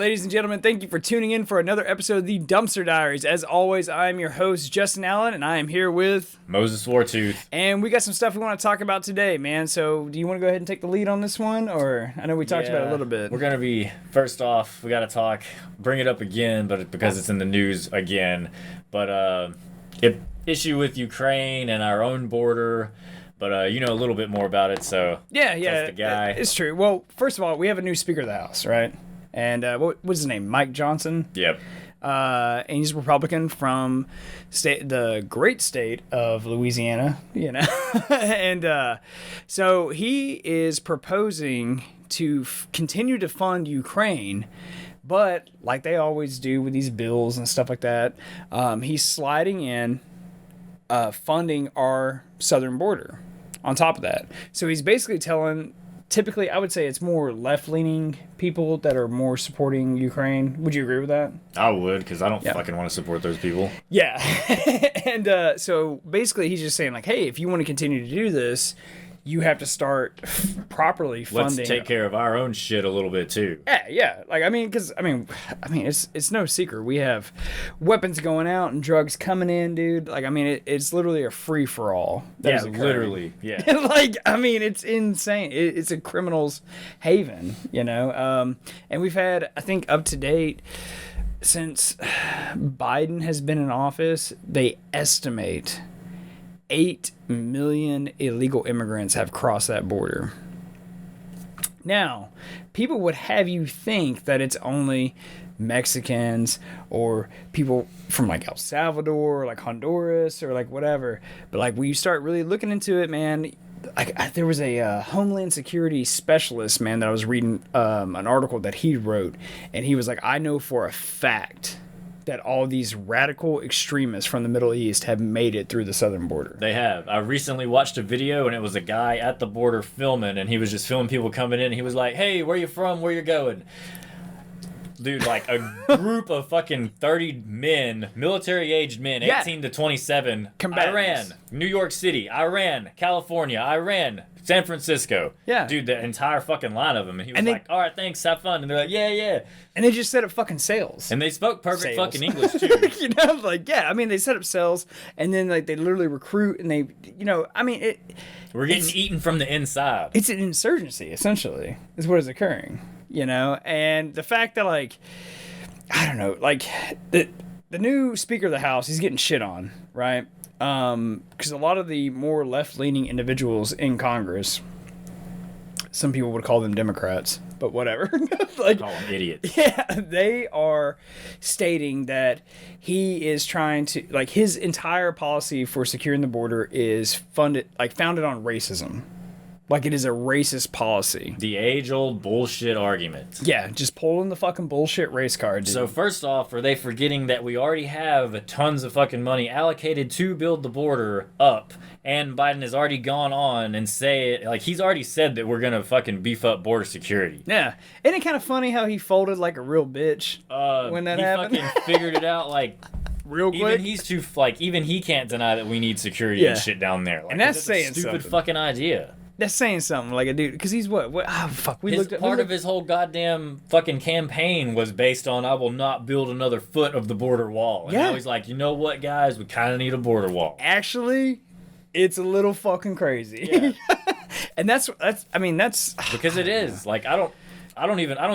ladies and gentlemen, thank you for tuning in for another episode of the Dumpster Diaries. As always, I am your host, Justin Allen, and I am here with... Moses Wartooth. And we got some stuff we want to talk about today, man. So, do you want to go ahead and take the lead on this one? Or, I know we talked about it a little bit. We're going to be, first off, we got to bring it up again, but because it's in the news again. But, issue with Ukraine and our own border... But you know a little bit more about it, so yeah, that's the guy. It's true. Well, first of all, we have a new Speaker of the House, right? And what's his name? Mike Johnson. Yep. And he's a Republican from the great state of Louisiana, you know. And so he is proposing to continue to fund Ukraine, but like they always do with these bills and stuff like that, he's sliding in funding our southern border. On top of that. So he's basically telling, typically I would say it's more left-leaning people that are more supporting Ukraine. Would you agree with that? I would, because I don't fucking want to support those people. Yeah. And so basically he's just saying like, hey, if you want to continue to do this, you have to start properly funding. Let's take care of our own shit a little bit too. Yeah. Like, I mean, it's no secret. We have weapons going out and drugs coming in, dude. Like, I mean, it's literally a free for all. Yeah, literally. Yeah. Like, I mean, it's insane. It's a criminal's haven, you know. And we've had, I think, up to date, since Biden has been in office, they estimate 8 million illegal immigrants have crossed that border. Now, people would have you think that it's only Mexicans or people from like El Salvador or like Honduras or like whatever. But like when you start really looking into it, man, like there was a Homeland Security specialist, man, that I was reading an article that he wrote. And he was like, I know for a fact that all these radical extremists from the Middle East have made it through the southern border. They have. I recently watched a video, and it was a guy at the border filming, and he was just filming people coming in, and he was like, hey, where you from? Where you going? Dude, like a group of fucking 30 men, military-aged men, 18 to 27, Iran, New York City, Iran, California, Iran, San Francisco. Yeah. Dude, the entire fucking line of them. And he was like, all right, thanks, have fun. And they're like, yeah. And they just set up fucking sales. And they spoke perfect fucking English, too. You know, like, yeah, I mean, they set up sales, and then, like, they literally recruit, and they, you know, I mean, we're getting eaten from the inside. It's an insurgency, essentially, is what is occurring, you know? And the fact that, like, I don't know, like, the new Speaker of the House, he's getting shit on, right? Because a lot of the more left-leaning individuals in Congress, some people would call them Democrats, but whatever. Like, call them idiots. Yeah, they are stating that he is trying to, like, his entire policy for securing the border is founded on racism. Like, it is a racist policy. The age-old bullshit argument. Yeah, just pulling the fucking bullshit race card, dude. So first off, are they forgetting that we already have tons of fucking money allocated to build the border up, and Biden has already gone on and he's already said that we're gonna fucking beef up border security. Yeah. Isn't it kind of funny how he folded like a real bitch when that happened? He fucking figured it out like... real quick. Even he can't deny that we need security and shit down there. Like, and that's saying a stupid something. Fucking idea. That's saying something, like a dude, because he's what? Oh, fuck. Part of his whole goddamn fucking campaign was based on, I will not build another foot of the border wall. And now he's like, you know what, guys? We kind of need a border wall. Actually, it's a little fucking crazy. Yeah. And that's because it is. Like, I don't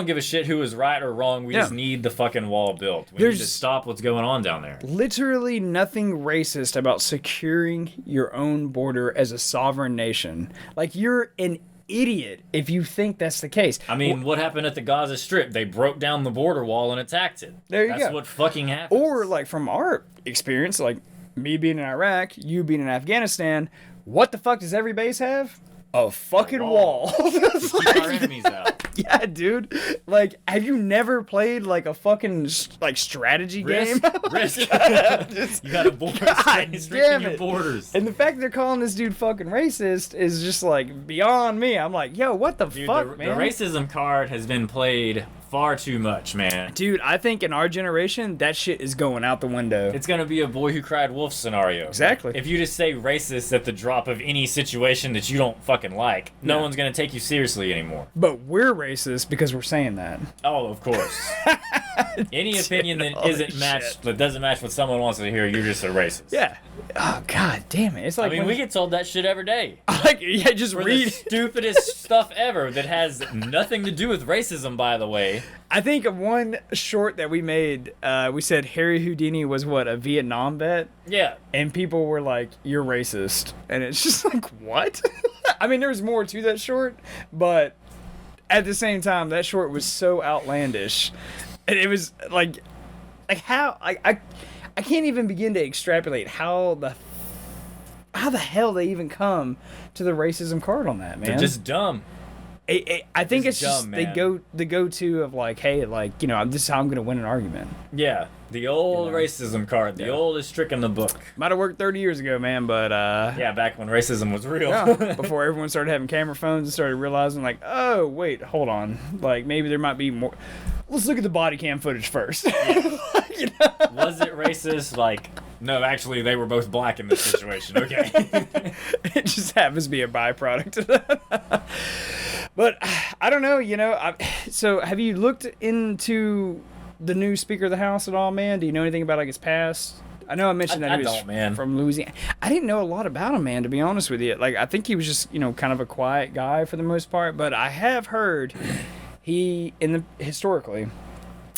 give a shit who is right or wrong. We just need the fucking wall built. We need to stop what's going on down there. Literally nothing racist about securing your own border as a sovereign nation. Like, you're an idiot if you think that's the case. I mean, what happened at the Gaza Strip? They broke down the border wall and attacked it. That's That's what fucking happened. Or, like, from our experience, like me being in Iraq, you being in Afghanistan, what the fuck does every base have? A fucking wall. Keep our enemies out. Yeah, dude. Like, have you never played like a fucking like strategy game? Risk. You got a border. Damn your borders. And the fact they're calling this dude fucking racist is just like beyond me. I'm like, yo, what the fuck, man? The racism card has been played far too much, man. Dude, I think in our generation, that shit is going out the window. It's going to be a boy who cried wolf scenario. Exactly. Like, if you just say racist at the drop of any situation that you don't fucking like, no one's going to take you seriously anymore. But we're racist because we're saying that. Oh, of course. Any opinion that isn't matched, that doesn't match what someone wants to hear, you're just a racist. Yeah. Oh, God damn it. It's like I mean, we get told that shit every day. Like, yeah, just For read the stupidest stuff ever that has nothing to do with racism, by the way. I think of one short that we made, we said Harry Houdini was a Vietnam vet? Yeah. And people were like, you're racist. And it's just like, what? I mean, there's more to that short, but at the same time, that short was so outlandish. And it was like how, I can't even begin to extrapolate how the hell they even come to the racism card on that, man. They're just dumb. I think it's dumb, just the go-to of like, hey, like, you know, this is how I'm going to win an argument. Yeah, the old racism card, the oldest trick in the book. Might have worked 30 years ago, man, but yeah, back when racism was real. yeah, before everyone started having camera phones and started realizing like, oh wait, hold on, like maybe there might be more. Let's look at the body cam footage first. You know? Was it racist? Like, no, actually, they were both black in this situation. Okay. It just happens to be a byproduct of that. But I don't know, you know. So have you looked into the new Speaker of the House at all, man? Do you know anything about like his past? I know I mentioned that he was from Louisiana. I didn't know a lot about him, man, to be honest with you. Like, I think he was just, you know, kind of a quiet guy for the most part. But I have heard he, historically,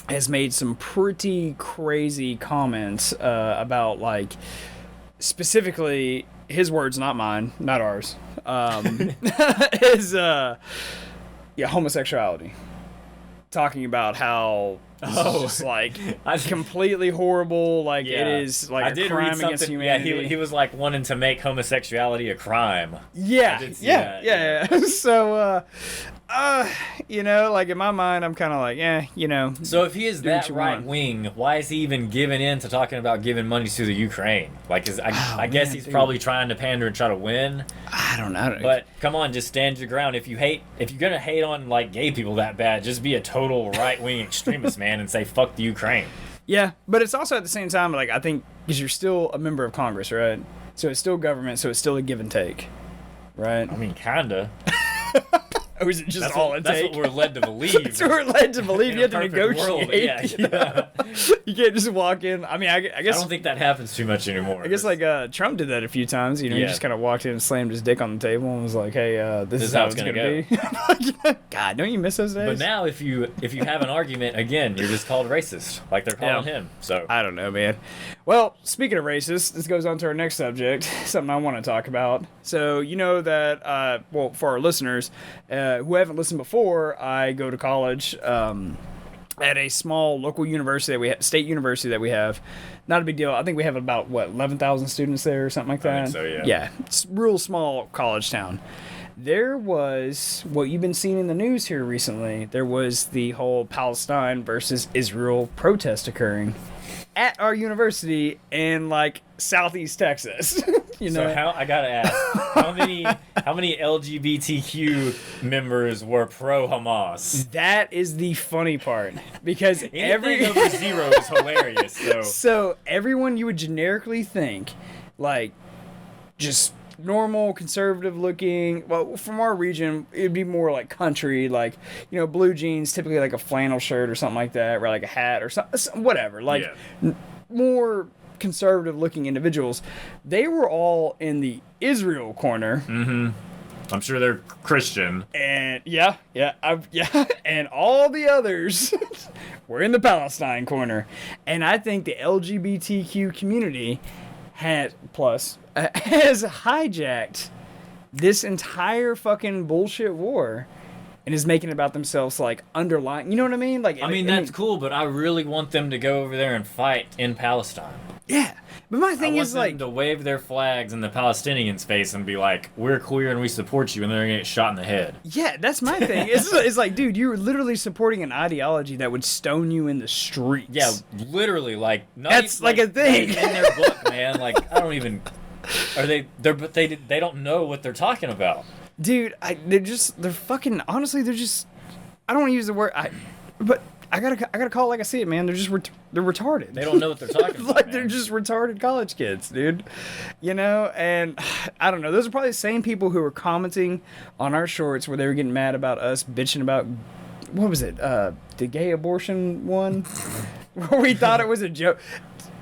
has made some pretty crazy comments about, like, specifically his words, not mine, not ours. Is homosexuality. Talking about how it's just like completely horrible, like it is like a crime against humanity. Yeah, he was like wanting to make homosexuality a crime. Yeah. So you know, like in my mind, I'm kind of like, you know. So if he is that right wing, why is he even giving in to talking about giving money to the Ukraine? Like, I guess he's probably trying to pander and try to win. I don't know. But come on, just stand your ground. If you're gonna hate on like gay people that bad, just be a total right wing extremist, man, and say fuck the Ukraine. Yeah, but it's also at the same time, like, I think because you're still a member of Congress, right? So it's still government, so it's still a give and take, right? I mean, kinda. Or is it just all it takes? That's what we're led to believe. That's what we're led to believe. You have to negotiate. World, yeah. You can't just walk in. I mean, I guess... I don't think that happens too much anymore. I guess, like, Trump did that a few times. You know, he just kind of walked in and slammed his dick on the table and was like, hey, this is how it's going to be. God, don't you miss those days? But now, if you have an argument, again, you're just called racist. Like they're calling him. So I don't know, man. Well, speaking of racist, this goes on to our next subject, something I want to talk about. So, you know that, well, for our listeners who haven't listened before, I go to college at a small local university that we have, state university that we have. Not a big deal. I think we have about, 11,000 students there or something like that? I think so, yeah. Yeah, it's a real small college town. There was, what you've been seeing in the news here recently, there was the whole Palestine versus Israel protest occurring at our university in, like, southeast Texas. You know? So I gotta ask, how many LGBTQ members were pro Hamas? That is the funny part, because Anything over zero is hilarious. So everyone you would generically think, like, just normal, conservative looking, well, from our region, it'd be more like country, like, you know, blue jeans, typically like a flannel shirt or something like that, or like a hat or something, whatever, like more conservative looking individuals. They were all in the Israel corner. Mm-hmm. I'm sure they're Christian. And and all the others were in the Palestine corner. And I think the LGBTQ community has hijacked this entire fucking bullshit war and is making it about themselves, like, underlying, you know what I mean? Like, I mean, that's cool, but I really want them to go over there and fight in Palestine. Yeah, but my thing is, like, to wave their flags in the Palestinians' face and be like, we're queer and we support you, and they're gonna get shot in the head. Yeah, that's my thing. It's like, dude, you're literally supporting an ideology that would stone you in the streets. Yeah, literally, like, that's like a thing in their book, man. Like, I don't even. They don't know what they're talking about. Dude, they're fucking, honestly, they're just, I don't want to use the word, but I gotta call it like I see it, man. They're just they're retarded. They don't know what they're talking about. Like man. they're just retarded college kids, dude. You know, and I don't know. Those are probably the same people who were commenting on our shorts where they were getting mad about us bitching about what was it? The gay abortion one, where we thought it was a joke.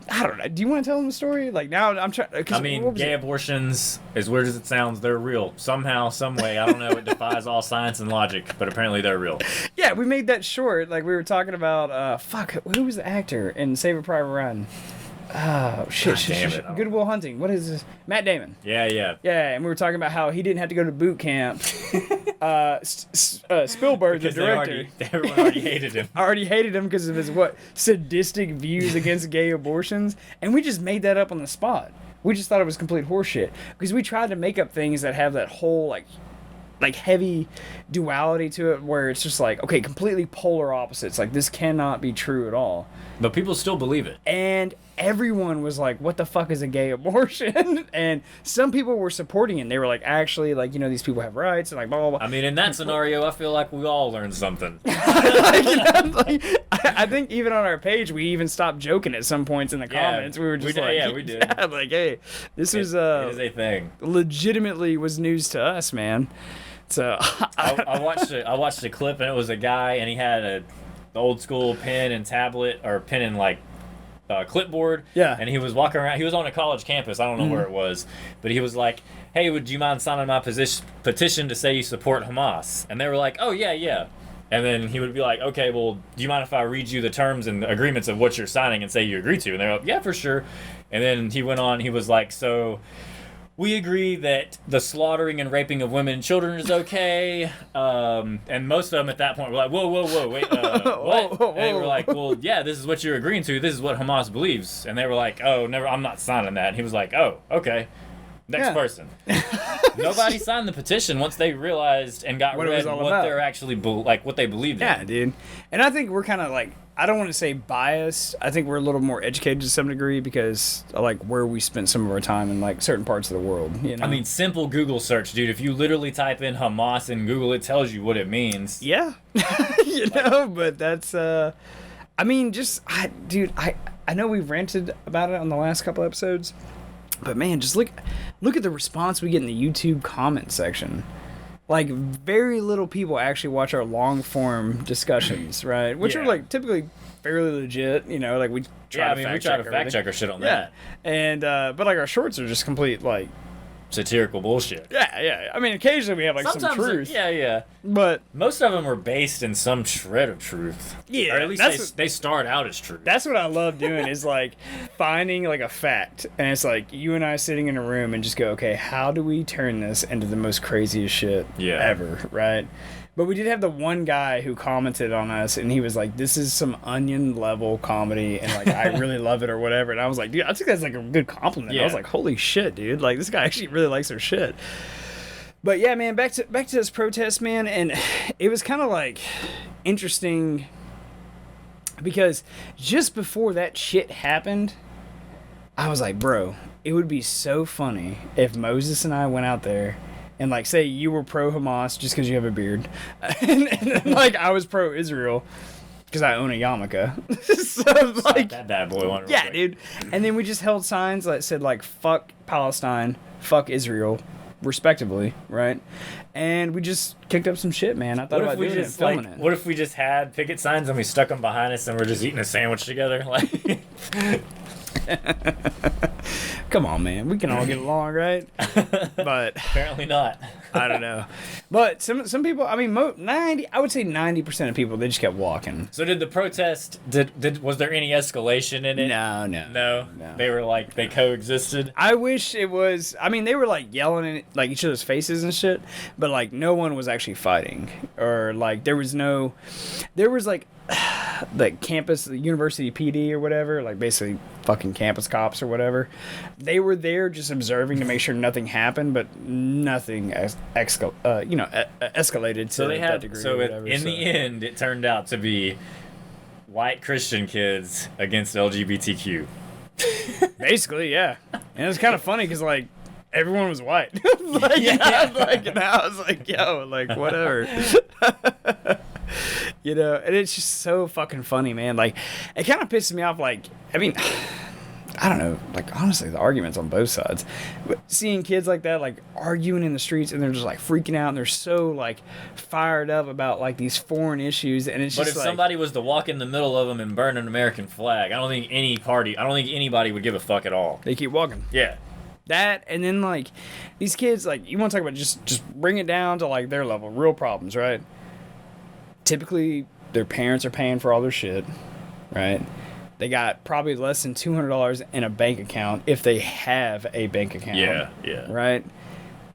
I don't know. Do you want to tell them the story? Like now, I'm trying. I mean, gay abortions, as weird as it sounds, they're real. Somehow, some way, I don't know. It defies all science and logic, but apparently they're real. Yeah, we made that short. Like we were talking about. Who was the actor in Saving Private Ryan? Oh shit! Damn it. Good Will Hunting. What is this? Matt Damon. Yeah. Yeah, and we were talking about how he didn't have to go to boot camp. Spielberg, Because the director, everyone already hated him. already hated him because of his sadistic views against gay abortions, and we just made that up on the spot. We just thought it was complete horseshit because we tried to make up things that have that whole like heavy duality to it, where it's just like, okay, completely polar opposites. Like this cannot be true at all. But people still believe it. And everyone was like, what the fuck is a gay abortion? And some people were supporting it. They were like, actually, like, you know, these people have rights and like blah, blah, blah. I mean, in that scenario, I feel like we all learned something. I think even on our page, we even stopped joking at some points in the comments. We were just we did. Yeah, like, hey, this was it is a thing. legitimately was news to us, man. So I watched a clip, and it was a guy, and he had the old school pen and tablet, or pen and like clipboard. Yeah. And he was walking around. He was on a college campus. I don't know where it was, but he was like, "Hey, would you mind signing my petition to say you support Hamas?" And they were like, "Oh yeah." And then he would be like, "Okay, well, do you mind if I read you the terms and agreements of what you're signing and say you agree to?" And they're like, "Yeah, for sure." And then he went on. He was like, "So we agree that the slaughtering and raping of women and children is okay." And most of them at that point were like, whoa, wait, what? And they were like, well, yeah, this is what you're agreeing to. This is what Hamas believes. And they were like, oh, never, I'm not signing that. And he was like, oh, okay. Next person. Nobody signed the petition once they realized and got read what they're actually, what they believed in. Yeah, dude. And I think we're kind of like, I don't want to say biased. I think we're a little more educated to some degree because of like where we spent some of our time in like certain parts of the world. You know? I mean, simple Google search, dude. If you literally type in Hamas in Google, it tells you what it means. Yeah. You know, but that's, I mean, I know we've ranted about it on the last couple episodes, but man, just look at the response we get in the YouTube comment section. Like, very little people actually watch our long-form discussions, right? Which are, like, typically fairly legit, you know? Like, we try to fact check our shit on that. Yeah. And, but, like, our shorts are just complete, like... satirical bullshit. Yeah. I mean, occasionally we have, like, some truth. Yeah. But... most of them are based in some shred of truth. Yeah. Or at least they start out as truth. That's what I love doing is, like, finding, like, a fact. And it's like, you and I sitting in a room and just go, okay, how do we turn this into the most craziest shit ever, right? But we did have the one guy who commented on us, and he was like, this is some Onion-level comedy, and, like, I really love it or whatever. And I was like, dude, I think that's, like, a good compliment. Yeah. I was like, holy shit, dude. Like, this guy actually really likes our shit. But, yeah, man, back to this protest, man, and it was kind of, like, interesting because just before that shit happened, I was like, bro, it would be so funny if Moses and I went out there and, like, say you were pro-Hamas just because you have a beard. and then, like, I was pro-Israel because I own a yarmulke. So, like... that bad boy one. Yeah, dude. And then we just held signs that said, like, fuck Palestine, fuck Israel, respectively, right? And we just kicked up some shit, man. I thought about doing it and filming it. What if we just had picket signs and we stuck them behind us and we're just eating a sandwich together? Like... Come on, man. We can all get along, right? But apparently not. I don't know. But some people, I mean, I would say 90% of people, they just kept walking. So did the protest, was there any escalation in it? No. They were like, they coexisted? I wish it was, I mean, they were like yelling at like each other's faces and shit, but like no one was actually fighting. Or like there was like the campus, the university PD or whatever, like basically fucking campus cops or whatever. They were there just observing to make sure nothing happened, but nothing escalated to that degree. So in the end, it turned out to be white Christian kids against LGBTQ. Basically, yeah. And it was kind of funny because like everyone was white. I was like, yo, like whatever. You know, and it's just so fucking funny, man. Like, it kind of pisses me off. Like, I mean, I don't know. Like, honestly, the arguments on both sides. But seeing kids like that, like, arguing in the streets, and they're just, like, freaking out, and they're so, like, fired up about, like, these foreign issues, and it's but just if somebody was to walk in the middle of them and burn an American flag, I don't think anybody would give a fuck at all. They keep walking. Yeah. That, and then, like, these kids, like, you want to talk about just bring it down to, like, their level. Real problems, right? Typically, their parents are paying for all their shit, right? They got probably less than $200 in a bank account if they have a bank account. Yeah. Right?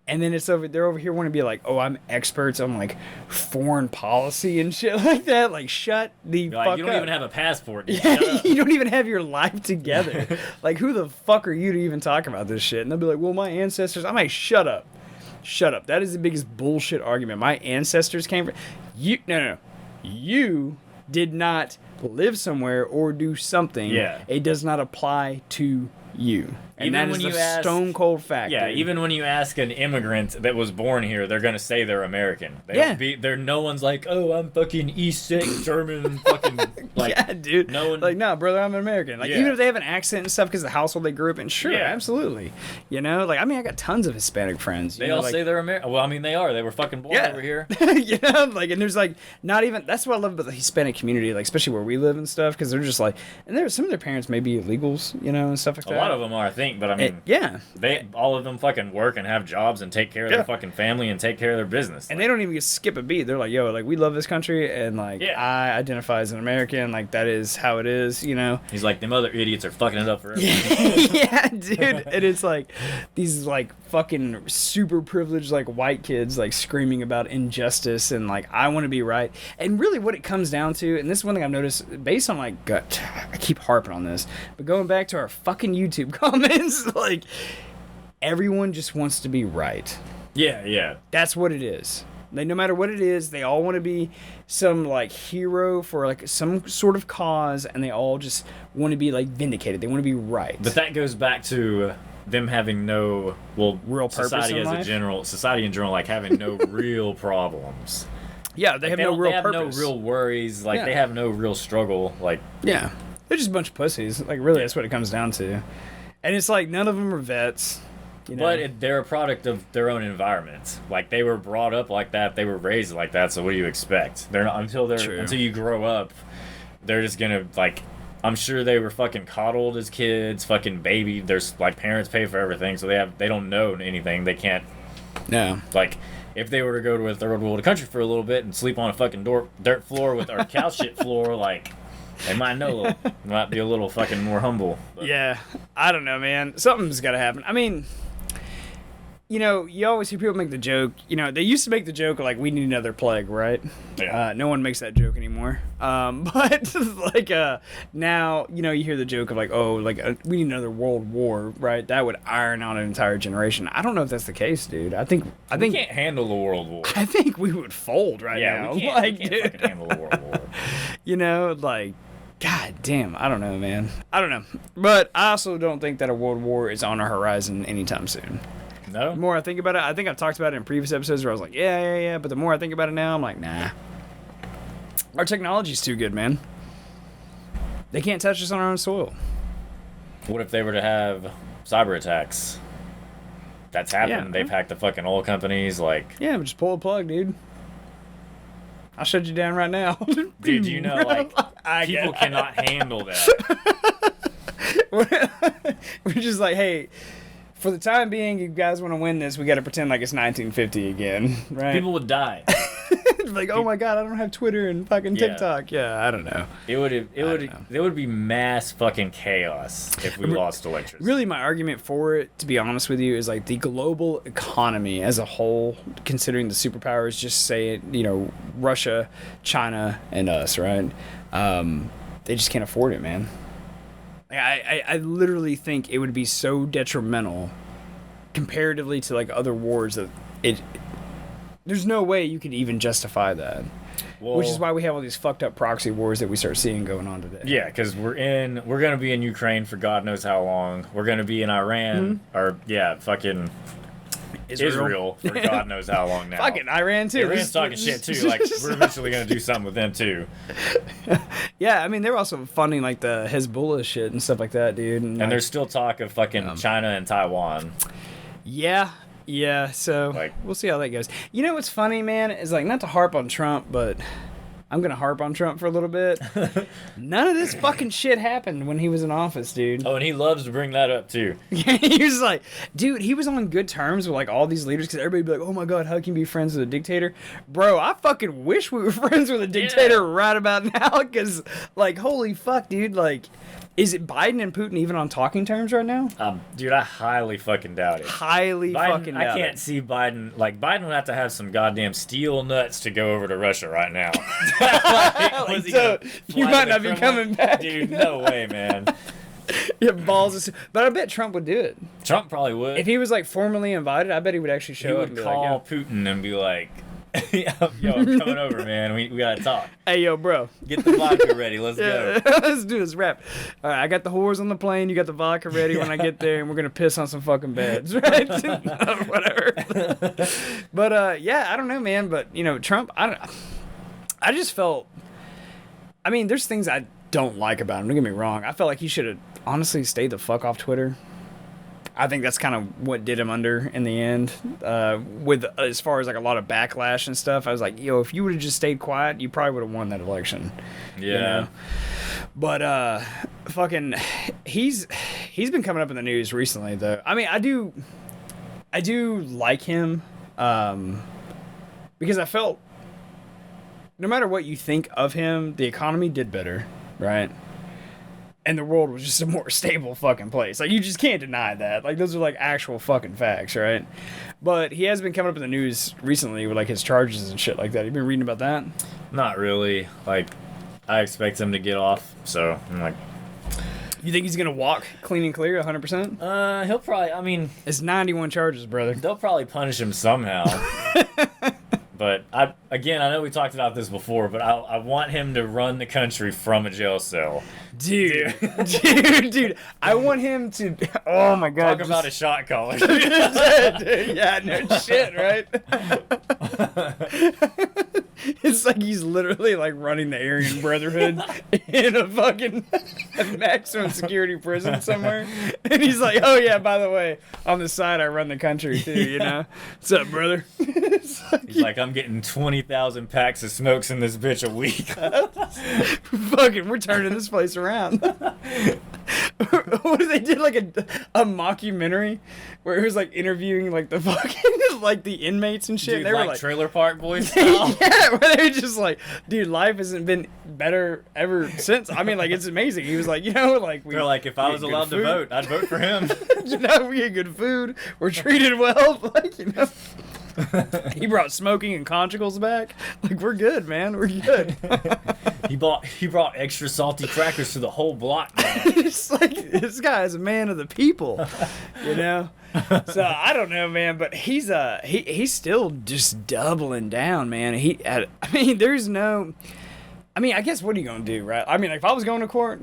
And then they're over here wanting to be like, oh, I'm experts on, like, foreign policy and shit like that. Like, shut the fuck up. You don't even have a passport. Yeah, you don't even have your life together. Like, who the fuck are you to even talk about this shit? And they'll be like, well, my ancestors... I'm like, shut up. Shut up. That is the biggest bullshit argument. My ancestors came from... No. You did not live somewhere or do something. Yeah. It does not apply to you. And Even that when is you the ask- stone cold fact. Yeah, dude. even when you ask an immigrant that was born here, they're gonna say they're American. No one's like, oh, I'm fucking East German, fucking like. Yeah, dude. No one. Like, no, brother, I'm an American. Like, Yeah. even if they have an accent and stuff because of the household they grew up in, sure, Yeah. absolutely. You know, like, I mean, I got tons of Hispanic friends. They you know, all like, say they're American. Well, I mean, they are. They were fucking born over here. You know, like, and there's like not even. That's what I love about the Hispanic community, like especially where we live and stuff, because they're just like, and there's some of their parents may be illegals, you know, and stuff like A that. lot of them are, I think, but I mean, Yeah. all of them fucking work and have jobs and take care of their fucking family and take care of their business. And they don't even skip a beat. They're like, yo, like, we love this country, and like, Yeah. I identify as an American, like, that is how it is, you know. He's like, them other idiots are fucking it up for everyone. Yeah, dude. And it's like these like fucking super privileged like white kids like screaming about injustice and like I want to be right. And really what it comes down to, and this is one thing I've noticed based on like I keep harping on this, but going back to our fucking YouTube comments, like everyone just wants to be right. Yeah. That's what it is. Like, no matter what it is, they all want to be some like hero for like some sort of cause, and they all just want to be like vindicated. They want to be right. But that goes back to them having no real purpose society in life? society in general, like having no real problems. Yeah, they have no real purpose. They have no real worries. Like they have no real struggle. Like yeah, they're just a bunch of pussies. Like really, that's what it comes down to. And it's like none of them are vets. You know? But they're a product of their own environment. Like they were brought up like that, they were raised like that. So what do you expect? They're not until you grow up. They're just gonna like. I'm sure they were fucking coddled as kids, fucking babied. There's like parents pay for everything, so they don't know anything. They can't. No. Like if they were to go to a third world country for a little bit and sleep on a fucking dirt floor with our cow shit floor, like. They might might be a little fucking more humble. But. Yeah, I don't know, man. Something's got to happen. I mean, you know, you always hear people make the joke. You know, they used to make the joke like, we need another plague, right? Yeah. No one makes that joke anymore. But like now, you know, you hear the joke of like, oh, like we need another world war, right? That would iron out an entire generation. I don't know if that's the case, dude. I think we can't handle the world war. I think we would fold right now. We can't fucking handle the world war. You know, like. God damn, I don't know, man. I don't know. But I also don't think that a world war is on our horizon anytime soon. No? The more I think about it, I think I've talked about it in previous episodes where I was like, yeah. But the more I think about it now, I'm like, nah. Our technology's too good, man. They can't touch us on our own soil. What if they were to have cyber attacks? That's happened. Yeah. They've hacked the fucking oil companies, like... Yeah, just pull a plug, dude. I'll shut you down right now. Dude, you know, like, people cannot handle that. We're just like, hey, for the time being, you guys want to win this, we got to pretend like it's 1950 again, right? People would die. Like, oh my god, I don't have Twitter and fucking TikTok. Yeah, I don't know. There would be mass fucking chaos if we lost electricity. Really, my argument for it, to be honest with you, is like the global economy as a whole, considering the superpowers, just say it, you know, Russia, China, and us, right? They just can't afford it, man. Like, I literally think it would be so detrimental comparatively to like other wars that there's no way you could even justify that. Well, which is why we have all these fucked up proxy wars that we start seeing going on today. Yeah, because we're gonna be in Ukraine for God knows how long. We're gonna be in Iran, or fucking Israel for God knows how long now. Fucking Iran too. Iran's talking shit too. Like, we're eventually gonna do something with them too. Yeah, I mean, they were also funding like the Hezbollah shit and stuff like that, dude. And like, there's still talk of fucking China and Taiwan. Yeah, so Like, we'll see how that goes. You know what's funny, man, is like, not to harp on Trump, but I'm going to harp on Trump for a little bit. None of this fucking shit happened when he was in office, dude. Oh, and he loves to bring that up too. He was like, dude, he was on good terms with like all these leaders because everybody would be like, oh my God, how can you be friends with a dictator? Bro, I fucking wish we were friends with a dictator right about now because, like, holy fuck, dude, like, is it Biden and Putin even on talking terms right now? Dude, I highly fucking doubt it. Fucking doubt it. I can't see Biden. Like, Biden would have to have some goddamn steel nuts to go over to Russia right now. Like, so you might not be coming back. Dude, no way, man. Yeah, balls. But I bet Trump would do it. Trump probably would. If he was like formally invited, I bet he would actually show up. He would call Putin and be like, yo, I'm coming over, man. We gotta talk. Hey, yo, bro. Get the vodka ready. Let's go. Let's do this rap. All right, I got the whores on the plane. You got the vodka ready when I get there, and we're going to piss on some fucking beds, right? Whatever. But, yeah, I don't know, man. But, you know, Trump, I just felt... I mean, there's things I don't like about him. Don't get me wrong. I felt like he should have honestly stayed the fuck off Twitter. I think that's kind of what did him under in the end. With as far as like a lot of backlash and stuff, I was like, yo, if you would have just stayed quiet, you probably would have won that election. Yeah. You know? But fucking, he's been coming up in the news recently though. I mean, I do like him because I felt no matter what you think of him, the economy did better, right? And the world was just a more stable fucking place. Like, you just can't deny that. Like, those are, like, actual fucking facts, right? But he has been coming up in the news recently with, like, his charges and shit like that. You been reading about that? Not really. Like, I expect him to get off, so I'm like... You think he's going to walk clean and clear 100%? He'll probably... I mean... It's 91 charges, brother. They'll probably punish him somehow. But, I know we talked about this before, but I want him to run the country from a jail cell. Dude, I want him to... Oh, my God. Talk about a shot caller. Dude, yeah, no shit, right? It's like he's literally, like, running the Aryan Brotherhood in a fucking maximum security prison somewhere. And he's like, oh, yeah, by the way, on the side, I run the country, too, you know? What's up, brother? He's like, I'm getting 20,000 packs of smokes in this bitch a week. Fucking, we're turning this place around. What if they did like a mockumentary where it was like interviewing like the fucking like the inmates and shit? Dude, they like were like Trailer Park Boys. Yeah, where they were just like, dude, life hasn't been better ever since. I mean, like, it's amazing. He was like, you know, like they're like, if I was allowed to vote, I'd vote for him. You know, we get good food. We're treated well. Like, you know. He brought smoking and conjugals back. Like, we're good, man. We're good. He brought extra salty crackers to the whole block, man. It's like, this guy is a man of the people, you know? So, I don't know, man, but he's still just doubling down, man. I mean, there's no... I mean, I guess what are you going to do, right? I mean, like, if I was going to court...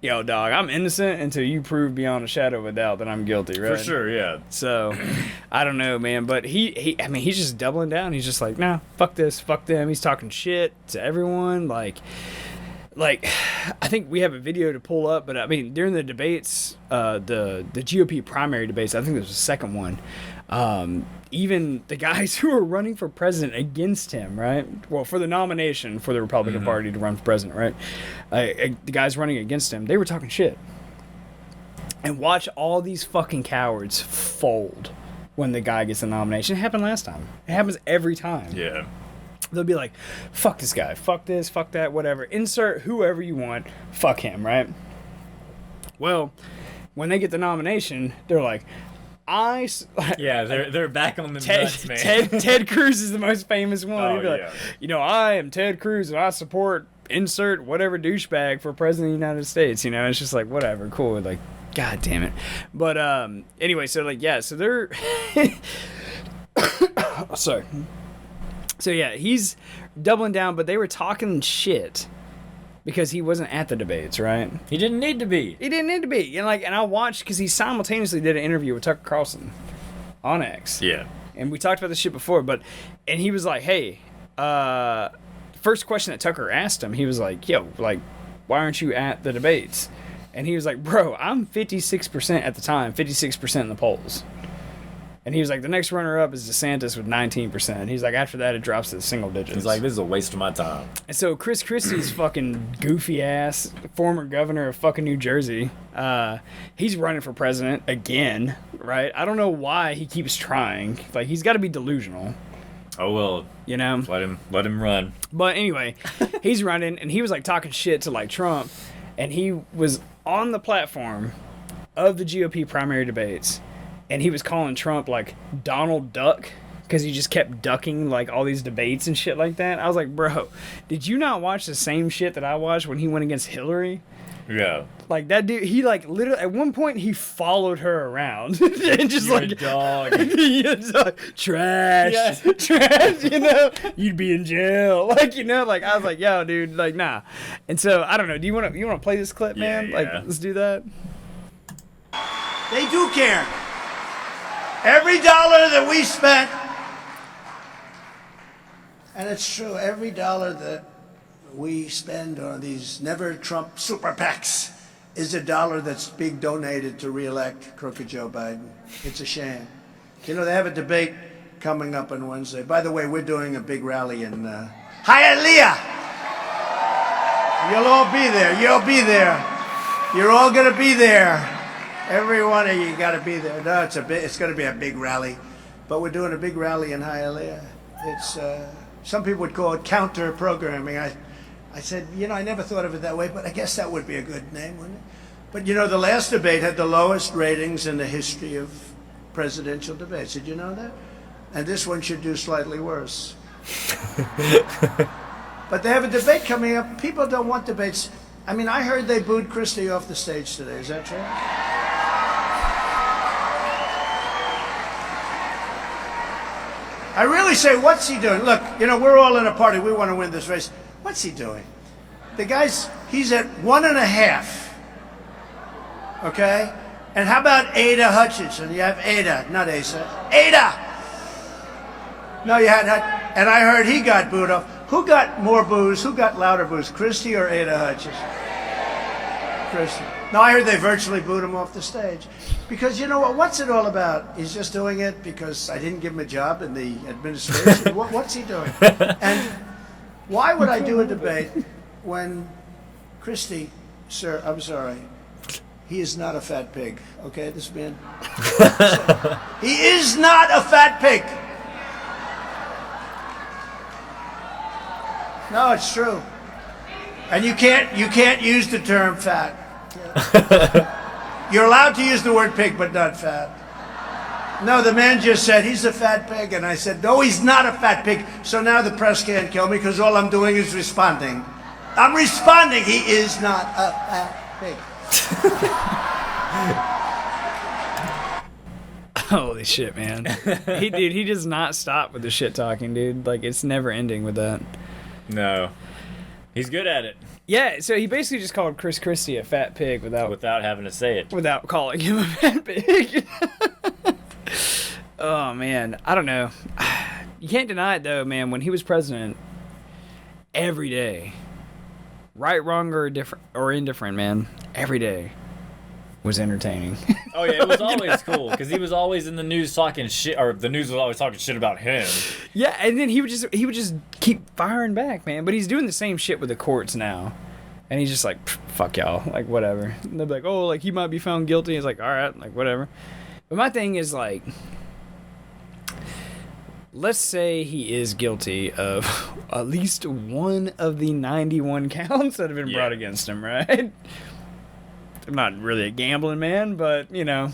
Yo, dog, I'm innocent until you prove beyond a shadow of a doubt that I'm guilty, right? For sure, yeah. So, I don't know, man, but I mean, he's just doubling down. He's just like, nah, fuck this, fuck them. He's talking shit to everyone. Like, I think we have a video to pull up, but I mean, during the debates, the GOP primary debates, I think there was a second one. Even the guys who were running for president against him, right? Well, for the nomination for the Republican Party to run for president, right? The guys running against him, they were talking shit. And watch all these fucking cowards fold when the guy gets the nomination. It happened last time. It happens every time. Yeah. They'll be like, fuck this guy, fuck this, fuck that, whatever. Insert whoever you want, fuck him, right? Well, when they get the nomination, they're like, yeah, they're back on the nuts, man. Ted Cruz is the most famous one. Oh, He'd be like, yeah. you know, I am Ted Cruz and I support insert whatever douchebag for president of the United States. You know, it's just like, whatever, cool. Like, God damn it. But anyway, so like, yeah, so they're sorry. So yeah, he's doubling down, but they were talking shit because he wasn't at the debates, right? He didn't need to be. He didn't need to be. And I watched because he simultaneously did an interview with Tucker Carlson on X. Yeah. And we talked about this shit before, and he was like, hey, first question that Tucker asked him, he was like, yo, like, why aren't you at the debates? And he was like, bro, I'm 56% at the time, 56% in the polls. And he was like, the next runner-up is DeSantis with 19%. He's like, after that, it drops to single digits. He's like, this is a waste of my time. And so Chris Christie's fucking goofy-ass former governor of fucking New Jersey, he's running for president again, right? I don't know why he keeps trying. Like, he's got to be delusional. Oh, well, you know? Let him run. But anyway, he's running, and he was, like, talking shit to, like, Trump, and he was on the platform of the GOP primary debates, and he was calling Trump, like, Donald Duck, because he just kept ducking, like, all these debates and shit like that. I was like, bro, did you not watch the same shit that I watched when he went against Hillary? Yeah. Like, that dude, he, like, literally, at one point, he followed her around. And just, You're like, a dog. Trash. Yes. Trash, you know? You'd be in jail. Like, you know? Like, I was like, yo, dude, like, nah. And so, I don't know. Do you want to play this clip, man? Yeah. Like, let's do that. They do care. Every dollar that we spent, and it's true, every dollar that we spend on these never Trump super PACs is a dollar that's being donated to re-elect crooked Joe Biden. It's a shame. You know, they have a debate coming up on Wednesday. By the way, we're doing a big rally in Hialeah. You'll all be there. You'll be there. You're all going to be there. Every one of you got to be there. No, it's going to be a big rally. But we're doing a big rally in Hialeah. It's, some people would call it counter-programming. I said, you know, I never thought of it that way, but I guess that would be a good name, wouldn't it? But, you know, the last debate had the lowest ratings in the history of presidential debates. Did you know that? And this one should do slightly worse. But they have a debate coming up. People don't want debates. I mean, I heard they booed Christie off the stage today. Is that true? I really say, what's he doing? Look, you know, we're all in a party. We want to win this race. What's he doing? He's at 1.5. Okay? And how about Ada Hutchinson? You have Ada, not Asa. Ada! No, you had and I heard he got booed off. Who got more boos? Who got louder boos? Christie or Ada Hutchinson? Christie. No, I heard they virtually booed him off the stage. Because you know what? What's it all about? He's just doing it because I didn't give him a job in the administration. What's he doing? And why would I do a debate when Christie, sir, I'm sorry, he is not a fat pig, okay, this man? He is not a fat pig. No, it's true. And you can't use the term fat. You're allowed to use the word pig, but not fat. No, the man just said he's a fat pig, and I said, no, he's not a fat pig. So now the press can't kill me because all I'm doing is responding. I'm responding. He is not a fat pig. Holy shit, man. He does not stop with the shit talking, dude. Like, it's never ending with that. No. He's good at it. Yeah, so he basically just called Chris Christie a fat pig without having to say it. Without calling him a fat pig. Oh, man. I don't know. You can't deny it, though, man. When he was president, every day, right, wrong, or indifferent, man, every day was entertaining. Oh, yeah, it was always cool, because he was always in the news talking shit, or the news was always talking shit about him. Yeah, and then he would just keep firing back, man. But he's doing the same shit with the courts now. And he's just like, fuck y'all, like, whatever. And they'll be like, oh, like, he might be found guilty. He's like, all right, like, whatever. But my thing is, like, let's say he is guilty of at least one of the 91 counts that have been brought against him, right? I'm not really a gambling man, but, you know,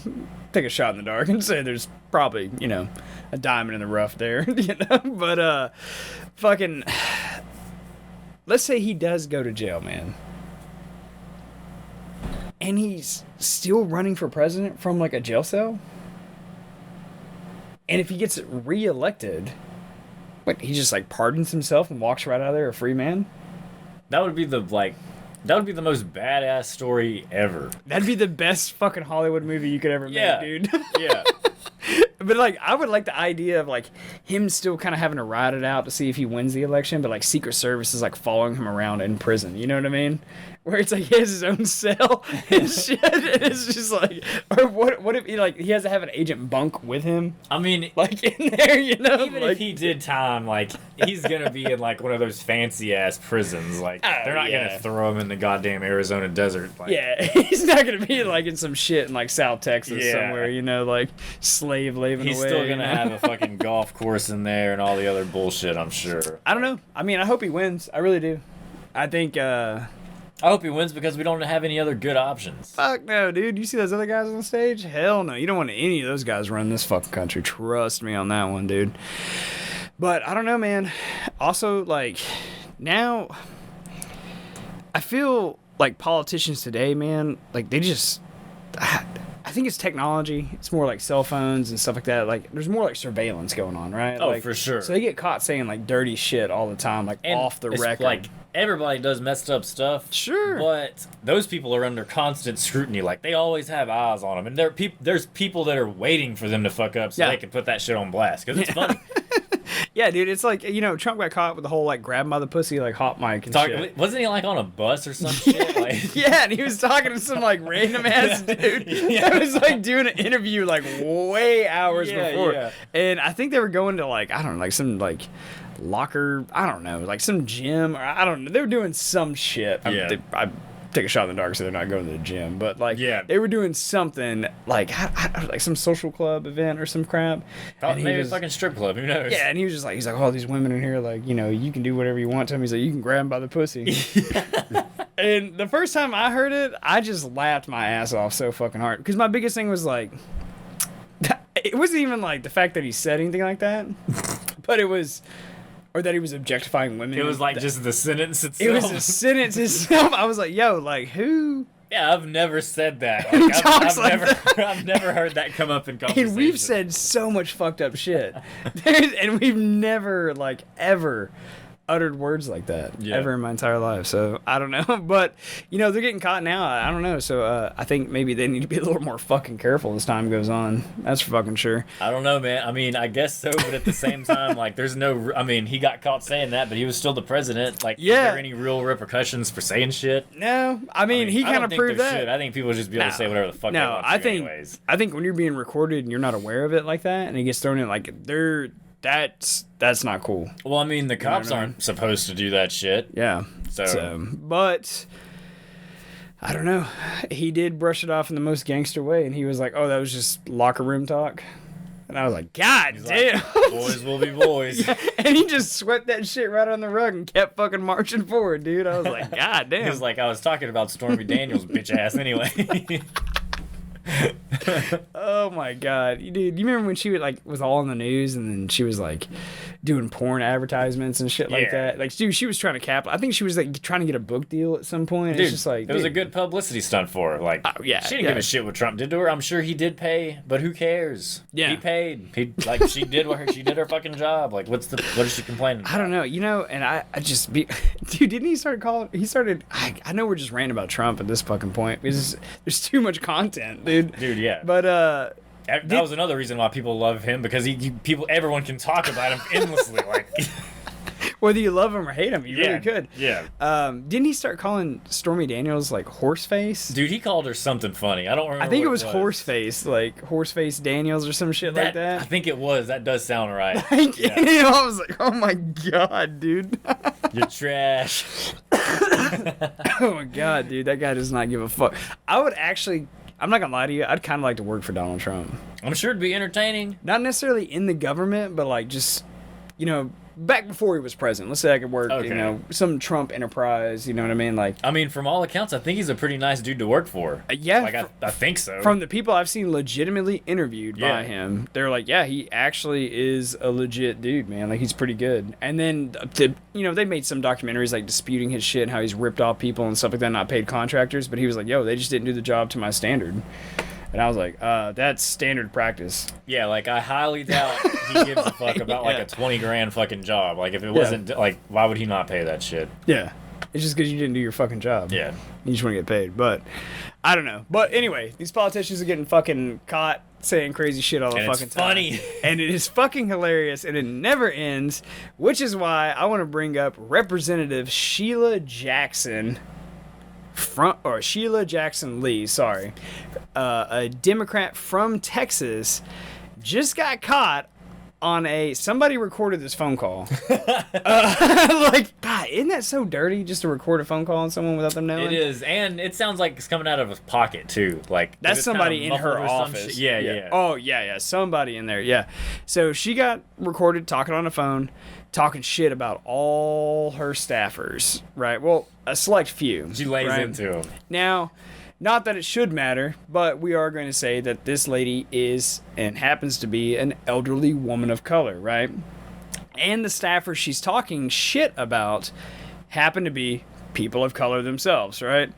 take a shot in the dark and say there's probably, you know, a diamond in the rough there, you know? But, fucking, let's say he does go to jail, man. And he's still running for president from, like, a jail cell? And if he gets reelected, what, he just, like, pardons himself and walks right out of there a free man? That would be the most badass story ever. That'd be the best fucking Hollywood movie you could ever make, dude. Yeah. But like, I would like the idea of like him still kind of having to ride it out to see if he wins the election, but like Secret Service is like following him around in prison. You know what I mean? Where it's like he has his own cell and shit, and it's just like, or what if he has to have an agent bunk with him? I mean, like in there, you know. Even like, if he did time, like he's gonna be in like one of those fancy ass prisons. Like they're not gonna throw him in the goddamn Arizona desert. Like, yeah, he's not gonna be like in some shit in like South Texas somewhere, you know, like slave living away. He's still gonna you know? have a fucking golf course in there and all the other bullshit. I'm sure. I don't know. I mean, I hope he wins. I really do. I think. I hope he wins because we don't have any other good options. Fuck no, dude. You see those other guys on the stage? Hell no. You don't want any of those guys running this fucking country. Trust me on that one, dude. But I don't know, man. Also, like, now, I feel like politicians today, man, like, they just, I think it's technology. It's more like cell phones and stuff like that. Like, there's more like surveillance going on, right? Oh, like, for sure. So they get caught saying like dirty shit all the time, like And off the it's record. like, everybody does messed up stuff. Sure. But those people are under constant scrutiny. Like, they always have eyes on them. And there's people that are waiting for them to fuck up so they can put that shit on blast. Because it's funny. Yeah, dude, it's like, you know, Trump got caught with the whole, like, grab him by the pussy, like, hot mic and shit. Wasn't he, like, on a bus or some shit? Like, yeah, and he was talking to some, like, random-ass dude that was, like, doing an interview, like, way hours before. Yeah. And I think they were going to, like, I don't know, like, some, like, locker, I don't know, like, some gym, or I don't know. They were doing some shit. Yeah. I take a shot in the dark so they're not going to the gym, but like they were doing something like like some social club event or some crap. Maybe a fucking strip club, who knows? Yeah, and he was just like, he's like, all these women in here, like, you know, you can do whatever you want to him. He's like, you can grab him by the pussy. And the first time I heard it, I just laughed my ass off so fucking hard, because my biggest thing was like, it wasn't even like the fact that he said anything like that, but it was. Or that he was objectifying women. It was like just the sentence itself. It was the sentence itself. I was like, yo, like, who? Yeah, I've never said that. Like, I've never heard that come up in conversation. And we've said so much fucked up shit. And we've never, like, ever uttered words like that ever in my entire life. So I don't know, but you know, they're getting caught now. I don't know. So I think maybe they need to be a little more fucking careful as time goes on. That's for fucking sure. I don't know, man. I mean, I guess so, but at the same time, like, there's no. I mean, he got caught saying that, but he was still the president. Like, is there any real repercussions for saying shit? No, I mean he kind of proved that. I think people should just be able to say whatever the fuck they want to. Anyways. I think when you're being recorded and you're not aware of it like that, and it gets thrown in, like, that's not cool. Well, I mean, the cops aren't supposed to do that shit. Yeah. So, but I don't know. He did brush it off in the most gangster way, and he was like, "Oh, that was just locker room talk." And I was like, "God damn, like, boys will be boys." Yeah. And he just swept that shit right on the rug and kept fucking marching forward, dude. I was like, "God damn." He was like, "I was talking about Stormy Daniels' bitch ass anyway." Oh my god, dude! You remember when she was all in the news, and then she was like doing porn advertisements and shit like that? Like, dude, she was trying to I think she was like trying to get a book deal at some point. Dude, it's just like it was a good publicity stunt for her. Like, she didn't give a shit what Trump did to her. I'm sure he did pay, but who cares? Yeah, he paid. She did her fucking job. Like, what is she complaining about? I don't know. You know, and I just dude, didn't he start calling? He started. I know we're just ranting about Trump at this fucking point because there's too much content, dude. Dude, yeah. But that was another reason why people love him, because everyone can talk about him endlessly, like whether you love him or hate him, you really could. Yeah. Didn't he start calling Stormy Daniels like Horseface? Dude, he called her something funny. I don't remember. I think it was Horseface, like Horseface Daniels or some shit like that. I think it was. That does sound right. I was like, oh my god, dude. You're trash. Oh my god, dude, that guy does not give a fuck. I'm not gonna lie to you, I'd kind of like to work for Donald Trump. I'm sure it'd be entertaining. Not necessarily in the government, but like just, you know, back before he was president. Let's say I could work, you know, some Trump enterprise, you know what I mean? Like, I mean, from all accounts, I think he's a pretty nice dude to work for. Yeah. Like, I think so. From the people I've seen legitimately interviewed by him, they're like, yeah, he actually is a legit dude, man. Like, he's pretty good. And then, you know, they made some documentaries, like, disputing his shit and how he's ripped off people and stuff like that, not paid contractors. But he was like, yo, they just didn't do the job to my standard. And I was like, that's standard practice. Yeah, like, I highly doubt he gives a fuck about, like, a $20,000 fucking job. Like, if it wasn't, like, why would he not pay that shit? Yeah. It's just because you didn't do your fucking job. Yeah. You just want to get paid. But I don't know. But anyway, these politicians are getting fucking caught saying crazy shit all the fucking time. Funny. And it is fucking hilarious, and it never ends, which is why I want to bring up Representative Sheila Jackson Lee, sorry, a Democrat from Texas, just got caught on somebody recorded this phone call. Like, God, isn't that so dirty just to record a phone call on someone without them knowing? It is, and it sounds like it's coming out of his pocket too. Like that's somebody in her office. Yeah. Oh yeah, somebody in there. Yeah. So she got recorded talking on the phone, talking shit about all her staffers. Right. Well, a select few. She lays into them. Now, not that it should matter, but we are going to say that this lady is and happens to be an elderly woman of color, right? And the staffers she's talking shit about happen to be people of color themselves, right?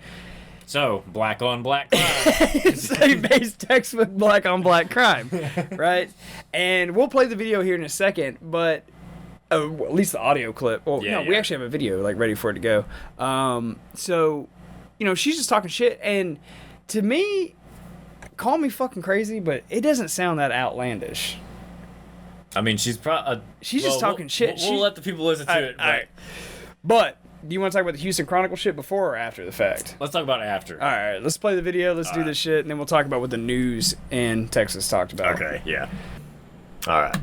So, black on black crime. It's a base textbook black on black crime, right? And we'll play the video here in a second, but at least the audio clip. Well, we actually have a video like ready for it to go. So, you know, she's just talking shit, and to me, call me fucking crazy, but it doesn't sound that outlandish. I mean, she's just talking shit. We'll let the people listen to it. All right. But do you want to talk about the Houston Chronicle shit before or after the fact? Let's talk about it after. All right, let's play the video. Let's do this shit, and then we'll talk about what the news in Texas talked about. Okay, yeah. All right.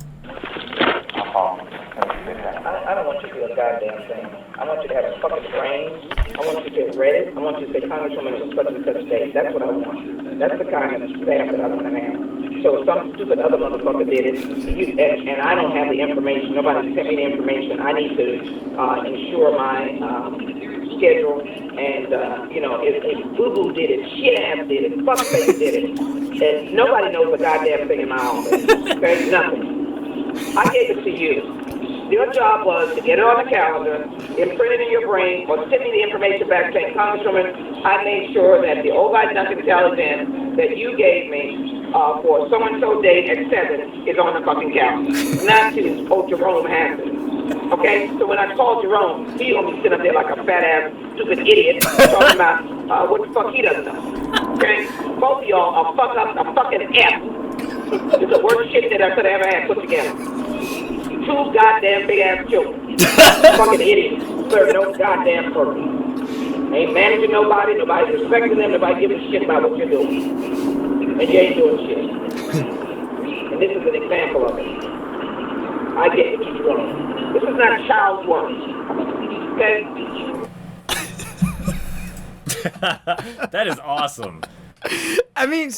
I don't want you to do a goddamn thing. I want you to have a fucking brain. I want you to get ready. I want you to say, Congresswoman, it was such and such day. That's what I want. That's the kind of staff that I want to have. So some stupid other motherfucker did it, and I don't have the information. Nobody sent me the information. I need to ensure my schedule. And, if Boo-Boo did it, shit-ass did it, fuckface did it, and nobody knows a goddamn thing in my office. Okay? Nothing. I gave it to you. Your job was to get it on the calendar, imprint it in your brain, or send me the information back saying, Congresswoman, I made sure that the overnight intelligence that you gave me for so-and-so date at 7 is on the fucking calendar. Not to, Jerome has it. Okay? So when I called Jerome, he only sit up there like a fat-ass, stupid idiot talking about what the fuck he doesn't know. Okay? Both of y'all are a fucking F. It's the worst shit that I could have ever had put together. Two goddamn big ass children. Fucking idiots. Serve no goddamn purpose. Ain't managing nobody, nobody's respecting them, nobody giving a shit about what you're doing. And you ain't doing shit. And this is an example of it. I get what you're doing. This is not child's work. Okay? That is awesome. I mean,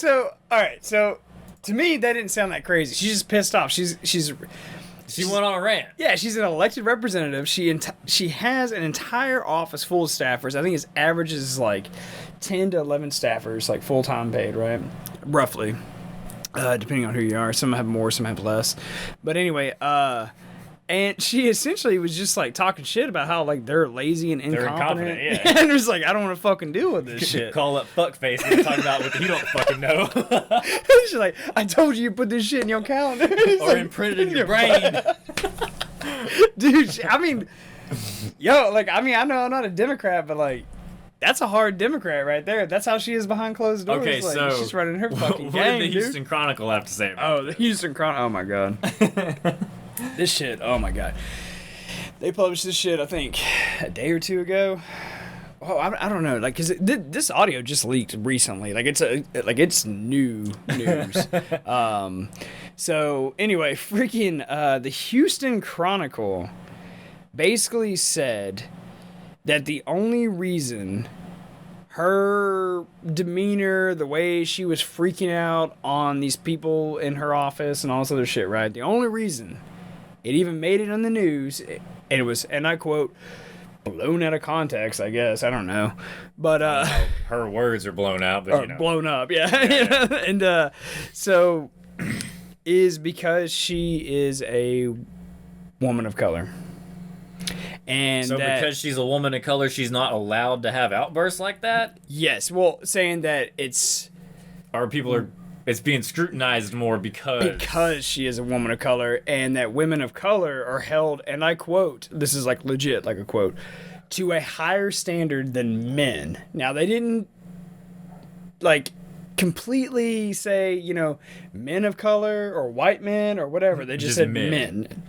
alright, so to me that didn't sound that crazy. She's just pissed off. She went on a rant. Yeah, she's an elected representative. She has an entire office full of staffers. I think his average is like 10 to 11 staffers, like full-time paid, right? Roughly. Depending on who you are. Some have more, some have less. But anyway, and she essentially was just like talking shit about how like they're lazy and incompetent. Yeah. And it's like, I don't want to fucking deal with this shit. Call up fuckface and talk about what you don't fucking know. She's like, I told you put this shit in your calendar. Or like, imprint it in your brain. Dude, I mean, I know I'm not a Democrat, but like, that's a hard Democrat right there. That's how she is behind closed doors. Okay, like, so she's running her fucking what gang, did the dude. Houston Chronicle have to say about the Houston Chronicle. Oh my god. This shit, oh my god. They published this shit, I think, a day or two ago. Oh, I don't know, like, cause this audio just leaked recently. Like it's new news. So anyway, freaking the Houston Chronicle basically said that the only reason her demeanor, the way she was freaking out on these people in her office and all this other shit, right? The only reason it even made it on the news, and it was, and I quote, blown out of context, I guess. I don't know. But her words are blown out, but blown up, yeah. And so is because she is a woman of color. And so because she's a woman of color, she's not allowed to have outbursts like that? Yes. Well, saying that it's being scrutinized more because she is a woman of color, and that women of color are held, and I quote, this is like legit, like a quote, to a higher standard than men. Now, they didn't, like, completely say, you know, men of color or white men or whatever. They just said men.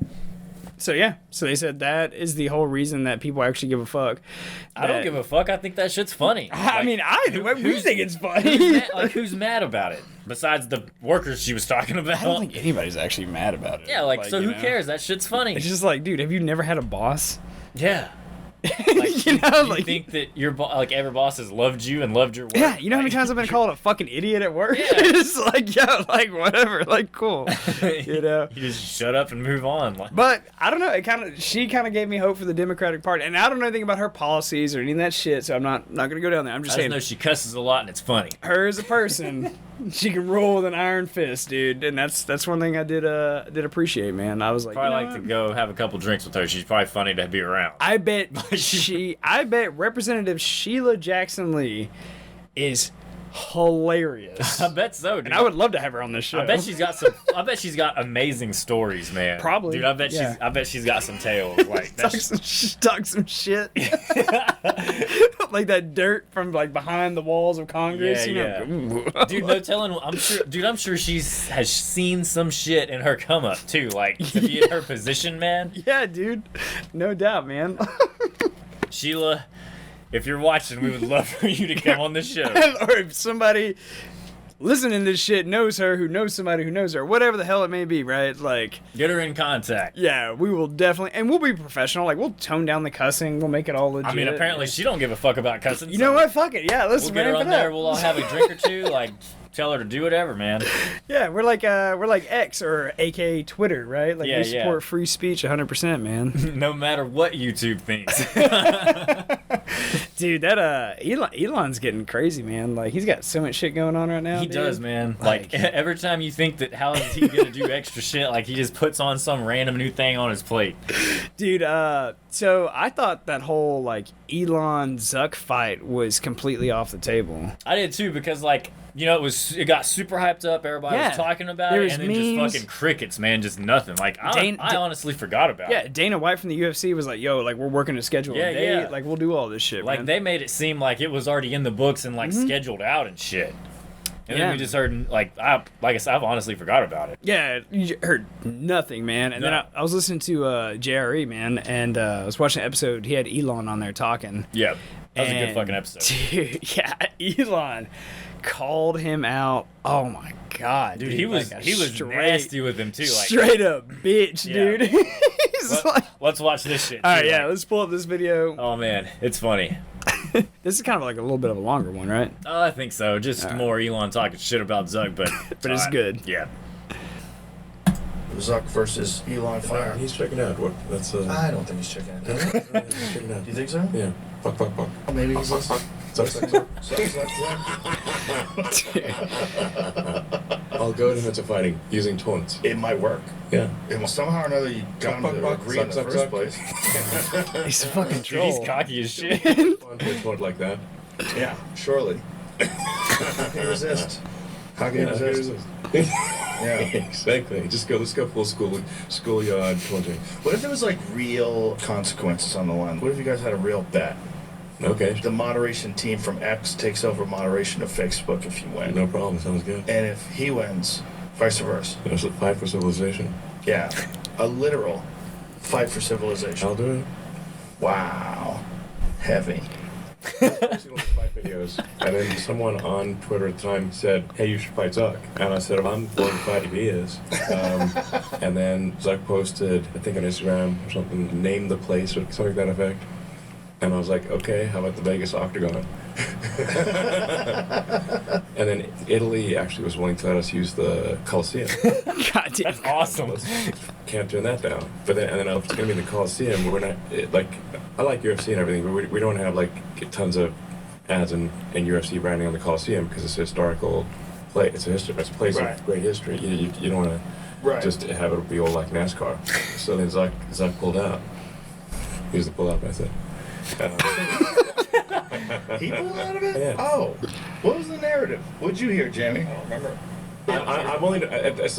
So, yeah. So, they said that is the whole reason that people actually give a fuck. I don't give a fuck. I think that shit's funny. I mean, I do. We think it's funny. Who's mad about it? Besides the workers she was talking about. I don't think anybody's actually mad about it. Yeah, like so who cares? That shit's funny. It's just like, dude, have you never had a boss? Yeah. Like, you know, like, you think that your every boss has loved you and loved your work? Yeah, you know how many times I've been called a fucking idiot at work? Yeah. It's like, yo, like, whatever, like, cool. You know? You just shut up and move on. But, I don't know, she kind of gave me hope for the Democratic Party. And I don't know anything about her policies or any of that shit, so I'm not going to go down there. I'm just saying. I just know she cusses a lot and it's funny. Her as a person, she can rule with an iron fist, dude. And that's one thing I did appreciate, man. I was like, probably to go have a couple drinks with her. She's probably funny to be around. I bet I bet Representative Sheila Jackson Lee is hilarious. I bet so, dude. And I would love to have her on this show. I bet she's got amazing stories, man. Probably. Dude, I bet she's got some tales. Like talk some shit. Like that dirt from like behind the walls of Congress. Yeah, you know? yeah. Dude, no telling. I'm sure has seen some shit in her come up too. Like to be in her position, man. Yeah, dude. No doubt, man. Sheila, if you're watching, we would love for you to come on the show. Or if somebody listening to this shit knows her, who knows somebody who knows her, whatever the hell it may be, right? Like, get her in contact. Yeah, we will definitely, and we'll be professional. Like, we'll tone down the cussing. We'll make it all legit. I mean, apparently she don't give a fuck about cussing. You know what? Fuck it. Yeah, let's we'll get her on there. We'll all have a drink or two. Like, tell her to do whatever, man. Yeah, we're like X or AK Twitter, right? Like, we support free speech 100%, man. No matter what YouTube thinks. Dude, that Elon's getting crazy, man. Like, he's got so much shit going on right now. He does, man. Like every time you think that how is he gonna do extra shit, like he just puts on some random new thing on his plate. Dude, so I thought that whole like Elon Zuck fight was completely off the table. I did too, because like, you know, it got super hyped up, everybody was talking about it, and then just fucking crickets, man, just nothing. Like I honestly forgot about it. Yeah, Dana White from the UFC was like, yo, like we're working to schedule a date, like we'll do all this shit, like man. They made it seem like it was already in the books and like scheduled out and shit. And then we just heard, like I said, I've honestly forgot about it. Yeah, you heard nothing, man. And then I was listening to JRE, man, and I was watching an episode. He had Elon on there talking. Yeah, that was a good fucking episode. Dude, yeah, Elon called him out. Oh my god, dude, he was nasty with him too, like straight up bitch, dude. Let's watch this shit. All right, let's pull up this video. Oh man, it's funny. This is kind of like a little bit of a longer one, right? Oh, I think so. Just more Elon talking shit about Zuck, but it's good. Yeah. Zuck versus Elon fire. He's checking out. What? That's. I don't think he's checking out. He's checking out. Do you think so? Yeah. Fuck. Maybe he's Zuck. I'll go into fighting using taunts. It might work. Yeah. Somehow or another you come to agree in the first place. He's a fucking troll. He's cocky as shit. Fun to taunt like that. Yeah, surely. How can you resist? How can you resist? Yeah, exactly. Let's go full schoolyard taunting. What if there was like real consequences on the line? What if you guys had a real bet? Okay. The moderation team from X takes over moderation of Facebook if you win. No problem. Sounds good. And if he wins, vice versa. There's a fight for civilization. Yeah, a literal fight for civilization. I'll do it. Wow, heavy. I've seen one of the fight videos, and then someone on Twitter at the time said, "Hey, you should fight Zuck." And I said, "I'm willing to fight if he is." And then Zuck posted, I think on Instagram or something, name the place or something to that effect. And I was like, okay, how about the Vegas Octagon? And then Italy actually was willing to let us use the Coliseum. God damn, that's awesome. Can't turn that down. But then, if it's gonna be in the Coliseum, we're not I like UFC and everything, but we don't have like tons of ads and UFC branding on the Coliseum because it's a historical place. It's a place of great history. You don't want to just have it be all like NASCAR. So then Zuck pulled out. He was the pull out method. He pulled out of it? Yeah. Oh, what was the narrative? What'd you hear, Jamie? I don't remember. I'm only.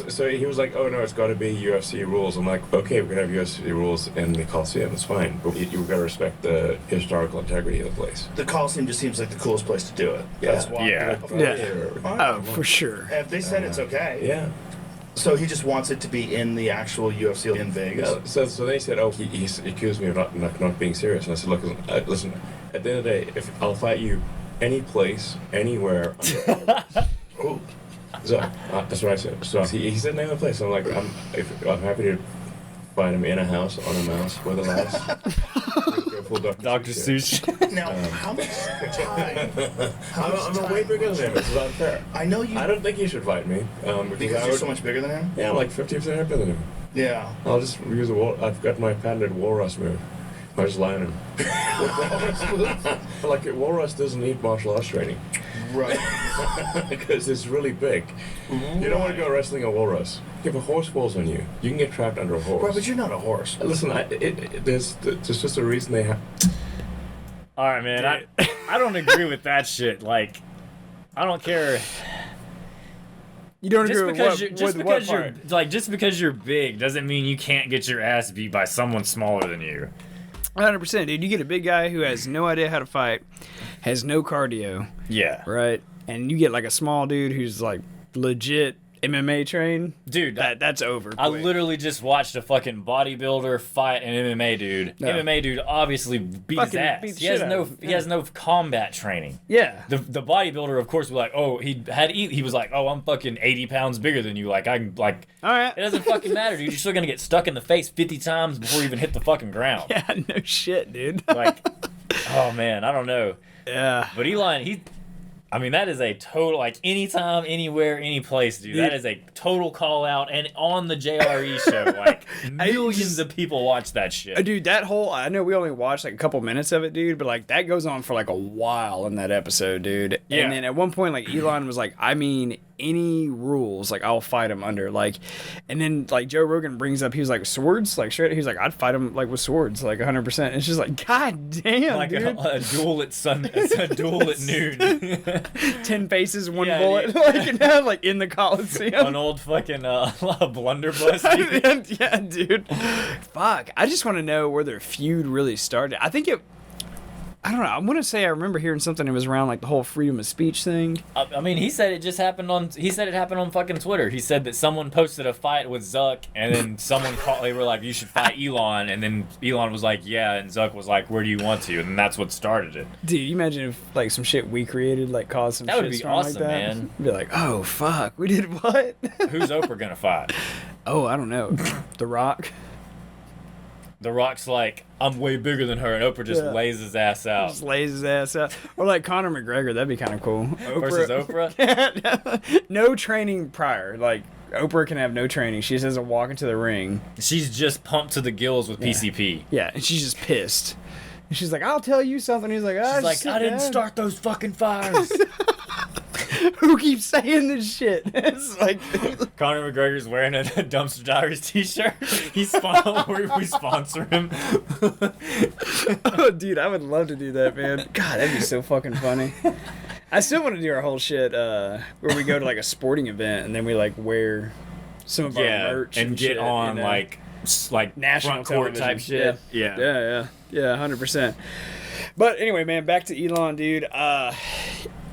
So he was like, "Oh no, it's got to be UFC rules." I'm like, "Okay, we're gonna have UFC rules in the Coliseum. It's fine, but you've got to respect the historical integrity of the place." The Coliseum just seems like the coolest place to do it. Yeah. That's why. Yeah. Oh, for sure. If they said it's okay. Yeah. So he just wants it to be in the actual UFC in Vegas. Yeah. So they said, "Oh, he accused me of not being serious." And I said, "Look, listen. At the end of the day, if I'll fight you, any place, anywhere." Ooh. So that's what I said. So he said name the place. I'm like, I'm happy to find him in a house on a mouse with a mouse. Dr. Seuss. Now, how much time? I'm way bigger than him. This is unfair. I know you. I don't think he should fight me. Because you're so much bigger than him? Yeah, I'm like 50% heavier than him. Yeah. I'll just use I've got my patented walrus move. I just lie on him. Like, walrus doesn't need martial arts training. Right. Because it's really big. You don't want to go wrestling a walrus. If a horse falls on you, you can get trapped under a horse. Right, but you're not a horse. Listen, there's just a reason they have. All right, man. I don't agree with that shit. Like, I don't care. You don't Just agree because with just because you're big doesn't mean you can't get your ass beat by someone smaller than you. 100%, dude. You get a big guy who has no idea how to fight, has no cardio, Yeah. right? And you get like a small dude who's like legit MMA trained. Dude, that's over. I quick. literally just watched a fucking bodybuilder fight an MMA dude. No. MMA dude obviously beat his Fucking ass. beat the He has shit out no of him. he has no combat training. Yeah. The bodybuilder, of course, was like, oh, he was like, oh, I'm fucking 80 pounds bigger than you. Like, I'm like, All right. it doesn't fucking matter, dude. You're still gonna get stuck in the face 50 times before you even hit the fucking ground. Yeah, no shit, dude. Like, oh man, I don't know. Yeah. But Elon, I mean, that is a total, like, anytime, anywhere, any place, dude. That is a total call out. And on the JRE show, like, millions of people watch that shit. Dude, that whole, I know we only watched like a couple minutes of it, dude, but like that goes on for like a while in that episode, dude. Yeah. And then at one point, like Elon was like, I mean, any rules, like I'll fight him under. Like, and then like Joe Rogan brings up, he was like, swords? Like, straight, he's like, I'd fight him like with swords, like 100%. It's just like, God damn, Like dude. a duel at a duel at noon. 10 faces, one Yeah, bullet, dude. like, now, like in the Coliseum. An old fucking blunderbuss, dude. Yeah, dude. Fuck. I just want to know where their feud really started. I think I don't know. I want to say I remember hearing something. It was around like the whole freedom of speech thing. I mean, he said it happened on fucking Twitter. He said that someone posted a fight with Zuck, and then someone called. They were like, "You should fight Elon," and then Elon was like, "Yeah," and Zuck was like, "Where do you want to?" And that's what started it. Dude, you imagine if like some shit we created like caused some That shit would be storm awesome, like that? man. Be like, oh fuck, we did what? Who's Oprah gonna fight? Oh, I don't know. The Rock. The Rock's like, I'm way bigger than her, and Oprah just Yeah. lays his ass out. Just lays his ass out. Or like Conor McGregor, that'd be kind of cool. Versus Oprah? No training prior. Like Oprah can have no training. She just doesn't walk into the ring. She's just pumped to the gills with PCP. Yeah, and she's just pissed. And she's like, I'll tell you something. He's like, She's like, I didn't start those fucking fires. Who keeps saying this shit? It's like, Conor McGregor's wearing a Dumpster Diaries t-shirt. We sponsor him. oh, dude, I would love to do that, man. God, that'd be so fucking funny. I still want to do our whole shit where we go to like a sporting event and then we like wear some of our merch and get shit, on you know? like national front court type television. shit. Yeah, 100%. But anyway, man, back to Elon, dude.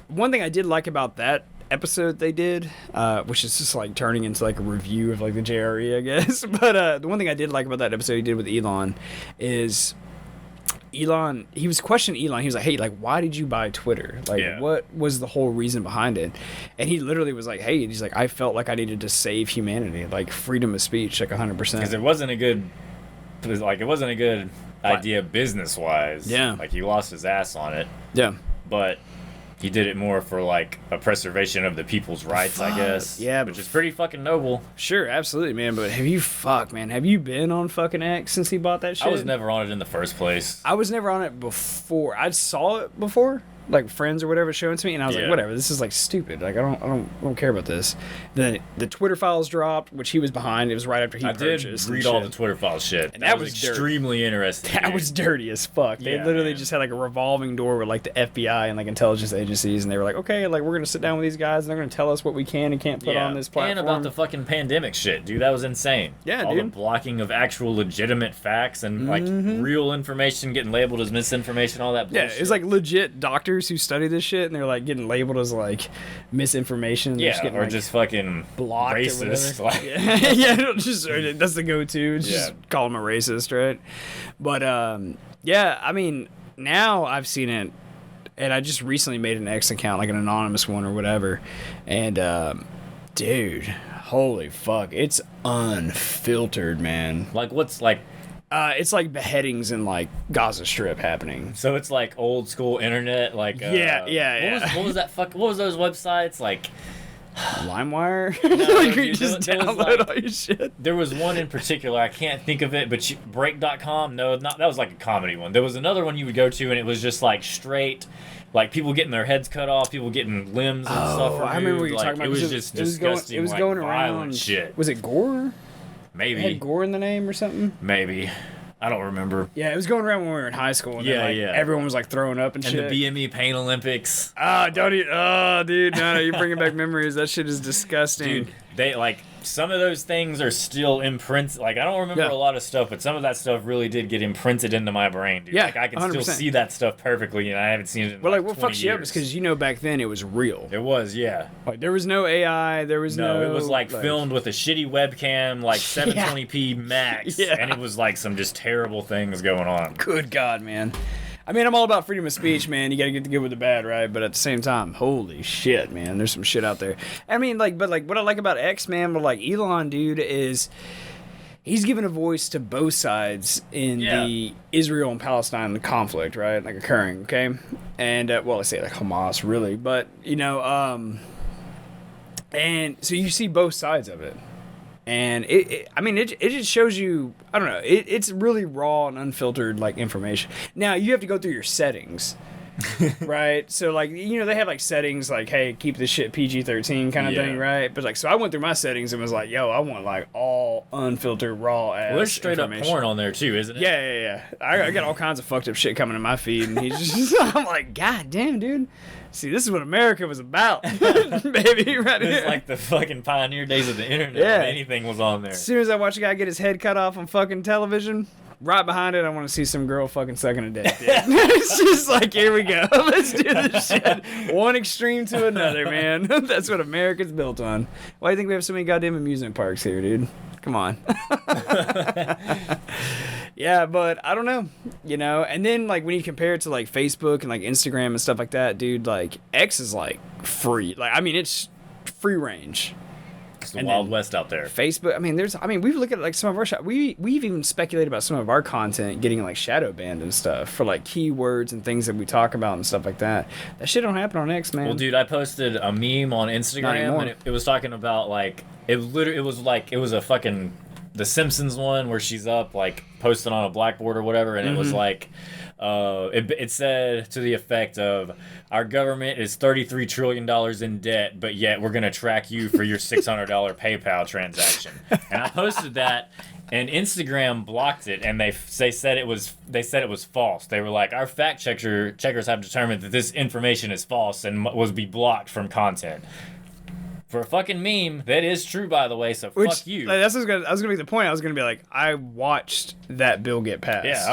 One thing I did like about that episode they did, which is just like turning into like a review of like the JRE, I guess. But the one thing I did like about that episode he did with Elon is Elon, he was questioning Elon. He was like, hey, like, why did you buy Twitter? Like, what was the whole reason behind it? And he literally was like, hey, he's like, I felt like I needed to save humanity, like freedom of speech, like 100%. Because it wasn't a good idea business wise. Yeah. Like he lost his ass on it. Yeah. But he did it more for like a preservation of the people's rights, I guess. Yeah, which is pretty fucking noble. Sure, absolutely, man. But have you been on fucking X since he bought that shit? I was never on it in the first place. I was never on it before. I saw it before, like friends or whatever showing to me, and I was like, Yeah. whatever, this is like stupid. Like I don't care about this. Then the Twitter files dropped, which he was behind. It was right after he I did purchased. read and all shit. the Twitter file shit. And that was extremely interesting. That dude. was dirty as fuck. They Yeah, literally man. just had like a revolving door with like the FBI and like intelligence agencies, and they were like, okay, like we're gonna sit down with these guys, and they're gonna tell us what we can and can't put on this platform. And about the fucking pandemic shit, dude. That was insane. Yeah, all dude. the blocking of actual legitimate facts and like real information getting labeled as misinformation, all that yeah, bullshit. it's like legit doctors who study this shit, and they're like getting labeled as like misinformation. They're yeah, getting, or like, just fucking blocked racist. or Like, whatever. Yeah, just that's the go-to. Just Yeah. call them a racist, right? But yeah, I mean, now I've seen it, and I just recently made an X account, like an anonymous one or whatever, and dude, holy fuck, it's unfiltered, man. like what's like? It's like beheadings in like Gaza Strip happening. So it's like old school internet, like Yeah. What was that? What was those websites like? LimeWire? No, like you dude, just there was, download like- all your shit. There was one in particular, I can't think of it, but Break.com, no, not that was like a comedy one. There was another one you would go to, and it was just like straight, like people getting their heads cut off, people getting limbs and stuff removed. I remember what you're like, talking about. It was 'cause just it was going, disgusting, it was like, going violent around. shit. Was it gore? It Maybe, had gore in the name or something? maybe. I don't remember. Yeah, it was going around when we were in high school. And Yeah, then, like, yeah. everyone was like throwing up and, And shit. the BME Pain Olympics. Don't eat. Oh, dude, no, you're bringing back memories. That shit is disgusting. Dude, they like some of those things are still imprinted. Like I don't remember Yeah. a lot of stuff, but some of that stuff really did get imprinted into my brain, dude. Yeah, like I can still 100%. see that stuff perfectly, and I haven't seen it in But like, what 20 fucks you up is years. because back then it was real. It was, yeah. Like there was no AI. There was no. No, it was like filmed with a shitty webcam, like 720p max, Yeah. and it was like some just terrible things going on. Good God, man. I mean, I'm all about freedom of speech, man. You gotta get the good with the bad, right? But at the same time, holy shit, man, there's some shit out there. I mean, like, but like, what I like about X, man, but like Elon, dude, is he's giving a voice to both sides in the Israel and Palestine conflict, right? Like occurring, okay? And well, I say like Hamas, really, but you know, and so you see both sides of it. And it just shows you, I don't know, it's really raw and unfiltered, like, information. Now, you have to go through your settings, right? So, like, you know, they have, like, settings, like, hey, keep this shit PG-13 kind of thing, right? But, like, so I went through my settings and was like, yo, I want, like, all unfiltered, raw-ass Well, there's straight up information. porn on there, too, isn't it? Yeah. I got all kinds of fucked up shit coming in my feed, and he's just, I'm like, God damn, dude. See, this is what America was about, baby, right here. It's like the fucking pioneer days of the internet. Yeah. When anything was on there. As soon as I watch a guy get his head cut off on fucking television, right behind it, I want to see some girl fucking sucking a dick. Dude. It's just like, here we go. Let's do this shit. One extreme to another, man. That's what America's built on. Why do you think we have so many goddamn amusement parks here, dude? Come on. Yeah, but I don't know, you know. And then like when you compare it to like Facebook and like Instagram and stuff like that, dude, like X is like free. Like I mean, it's free range. It's the And Wild then West out there. Facebook. We've looked at like some of our we've even speculated about some of our content getting like shadow banned and stuff for like keywords and things that we talk about and stuff like that. That shit don't happen on X, man. Well, dude, I posted a meme on Instagram, anymore. and it was talking about like it was a fucking The Simpsons one where she's up like posting on a blackboard or whatever, and it was like it said to the effect of, our government is $33 trillion in debt, but yet we're gonna track you for your $600 PayPal transaction. And I posted that, and Instagram blocked it, and they said it was false. They were like, our fact checkers have determined that this information is false and was be blocked from content. For a fucking meme, that is true, by the way. So fuck you. Like, I was gonna make the point. I was gonna be like, I watched that bill get passed.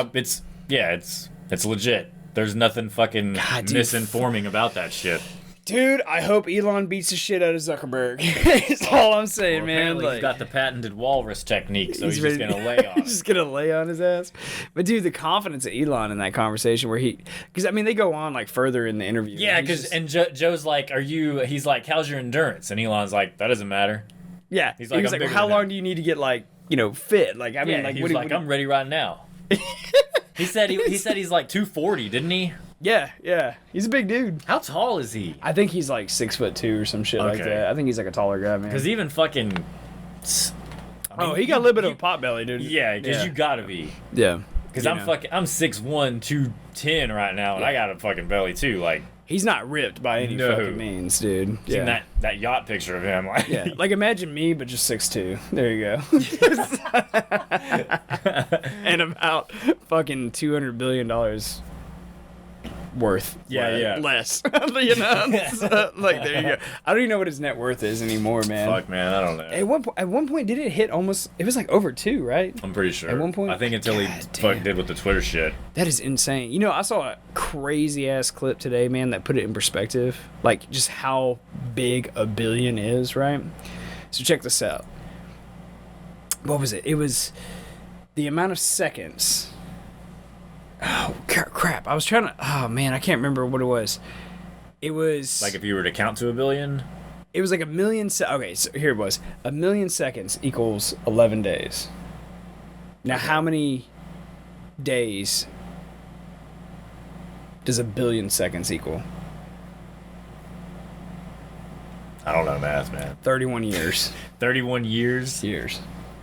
It's legit. There's nothing fucking God, dude, misinforming about that shit. Dude, I hope Elon beats the shit out of Zuckerberg. That's all I'm saying, Well, man. apparently Like, he's got the patented walrus technique, so he's just ready- gonna lay on. He's just gonna lay on his ass. But dude, the confidence of Elon in that conversation, where because I mean they go on like further in the interview. Yeah, He's because just- Joe's like, he's like, how's your endurance? And Elon's like, that doesn't matter. yeah, he's he like, was I'm like, bigger how than long him. do you need to get like fit? Like I mean, Yeah, like he what was do- like, what do- I'm ready right now. He said he's like 240, didn't he? Yeah, he's a big dude. How tall is he? I think he's like 6'2" or some shit like Okay. that. I think he's like a taller guy, man. Because even fucking. He got a little bit of a pot belly, dude. Yeah, because you gotta be. Yeah. Because You I'm know. fucking, I'm 6'1", 210 right now, and I got a fucking belly too. Like, He's not ripped by any No. fucking means, dude. Seen that yacht picture of him, like Yeah, like imagine me, but just 6'2". There you go. And about fucking $200 billion worth. Yeah. Less. You know, so, like there you go. I don't even know what his net worth is anymore, man. fuck, man, I don't know. At one point, did it hit almost? It was like over 2, right? I'm pretty sure. At one point? I think until he God fuck damn. did with the Twitter shit. That is insane. You know, I saw a crazy ass clip today, man, that put it in perspective, like just how big a billion is, right? So check this out. What was it? It was the amount of seconds. Oh crap! I was trying to. Oh man, I can't remember what it was. It was Like if you were to count to 1 billion. It was like 1 million. Okay, so here it was. 1 million seconds equals 11 days. Now, how many days does 1 billion seconds equal? I don't know math, man. 31 years. 31 years. Years.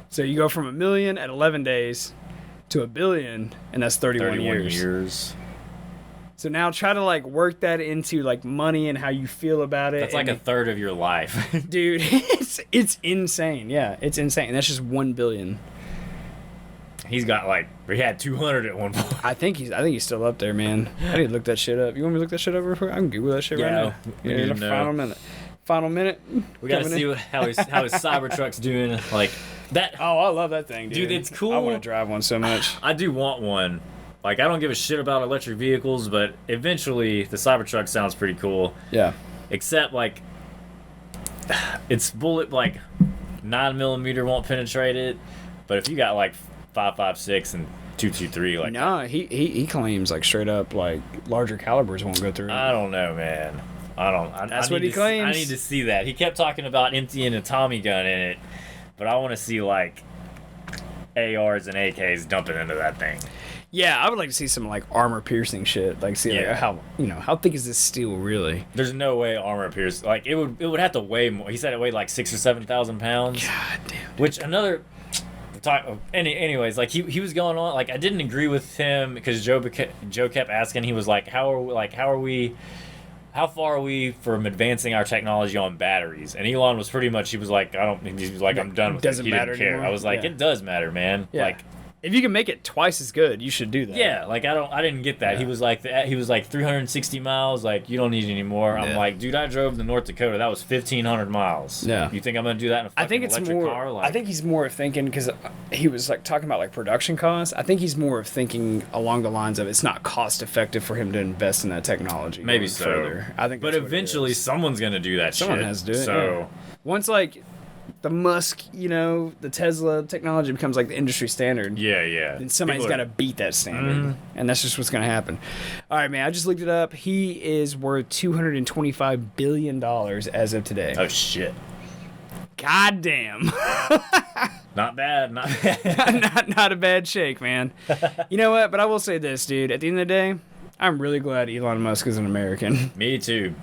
So you go from 1 million at 11 days to 1 billion, and that's 31 years. So now try to like work that into like money and how you feel about it. That's like a third of your life. dude, it's insane. Yeah, it's insane. And that's just 1 billion. He had 200 at one point. I think he's still up there, man. I need to look that shit up. You want me to look that shit up real quick? I can Google that shit right now. we need in to the know. Final minute. We gotta Coming see in. how his Cybertruck's doing. Like that. Oh, I love that thing, dude. Dude, it's cool. I want to drive one so much. I do want one. Like I don't give a shit about electric vehicles, but eventually the Cybertruck sounds pretty cool. Yeah. Except like it's bullet like 9mm won't penetrate it, but if you got like 5.56 and 223, like No, he claims like straight up like larger calibers won't go through. I don't know, man. That's I what need he claims. I need to see that. He kept talking about emptying a Tommy gun in it, but I want to see like ARs and AKs dumping into that thing. Yeah, I would like to see some like armor piercing shit. Like see Yeah. like, how thick is this steel really? There's no way armor pierce. Like it would have to weigh more. He said it weighed like 6,000 or 7,000 pounds. God damn. Which another talk. Anyways, like he was going on. Like I didn't agree with him because Joe kept asking. He was like, how far are we from advancing our technology on batteries? And Elon was pretty much. He was like, I'm done with it. Doesn't He matter didn't care. anymore. I was like, Yeah. it does matter, man. Yeah. Like. If you can make it twice as good, you should do that. Yeah, like I didn't get that. Yeah. He was like 360 miles. Like you don't need any more. I'm Yeah. like, dude, I drove to North Dakota. That was 1,500 miles. Yeah. You think I'm gonna do that in a fucking I think it's electric more. car? Like, I think he's more of thinking because he was like talking about like production costs. I think he's more of thinking along the lines of it's not cost effective for him to invest in that technology. maybe going so. further. I think, but that's what it eventually is. someone's gonna do that. Someone shit. has to do it. So yeah. Once like the Musk, the Tesla technology becomes like the industry standard. yeah. Then somebody's People got are- to beat that standard, and that's just what's going to happen. All right, man. I just looked it up. He is worth $225 billion as of today. Oh shit. God damn. Not bad. Not bad. not a bad shake, man. You know what? But I will say this, dude. At the end of the day, I'm really glad Elon Musk is an American. Me too.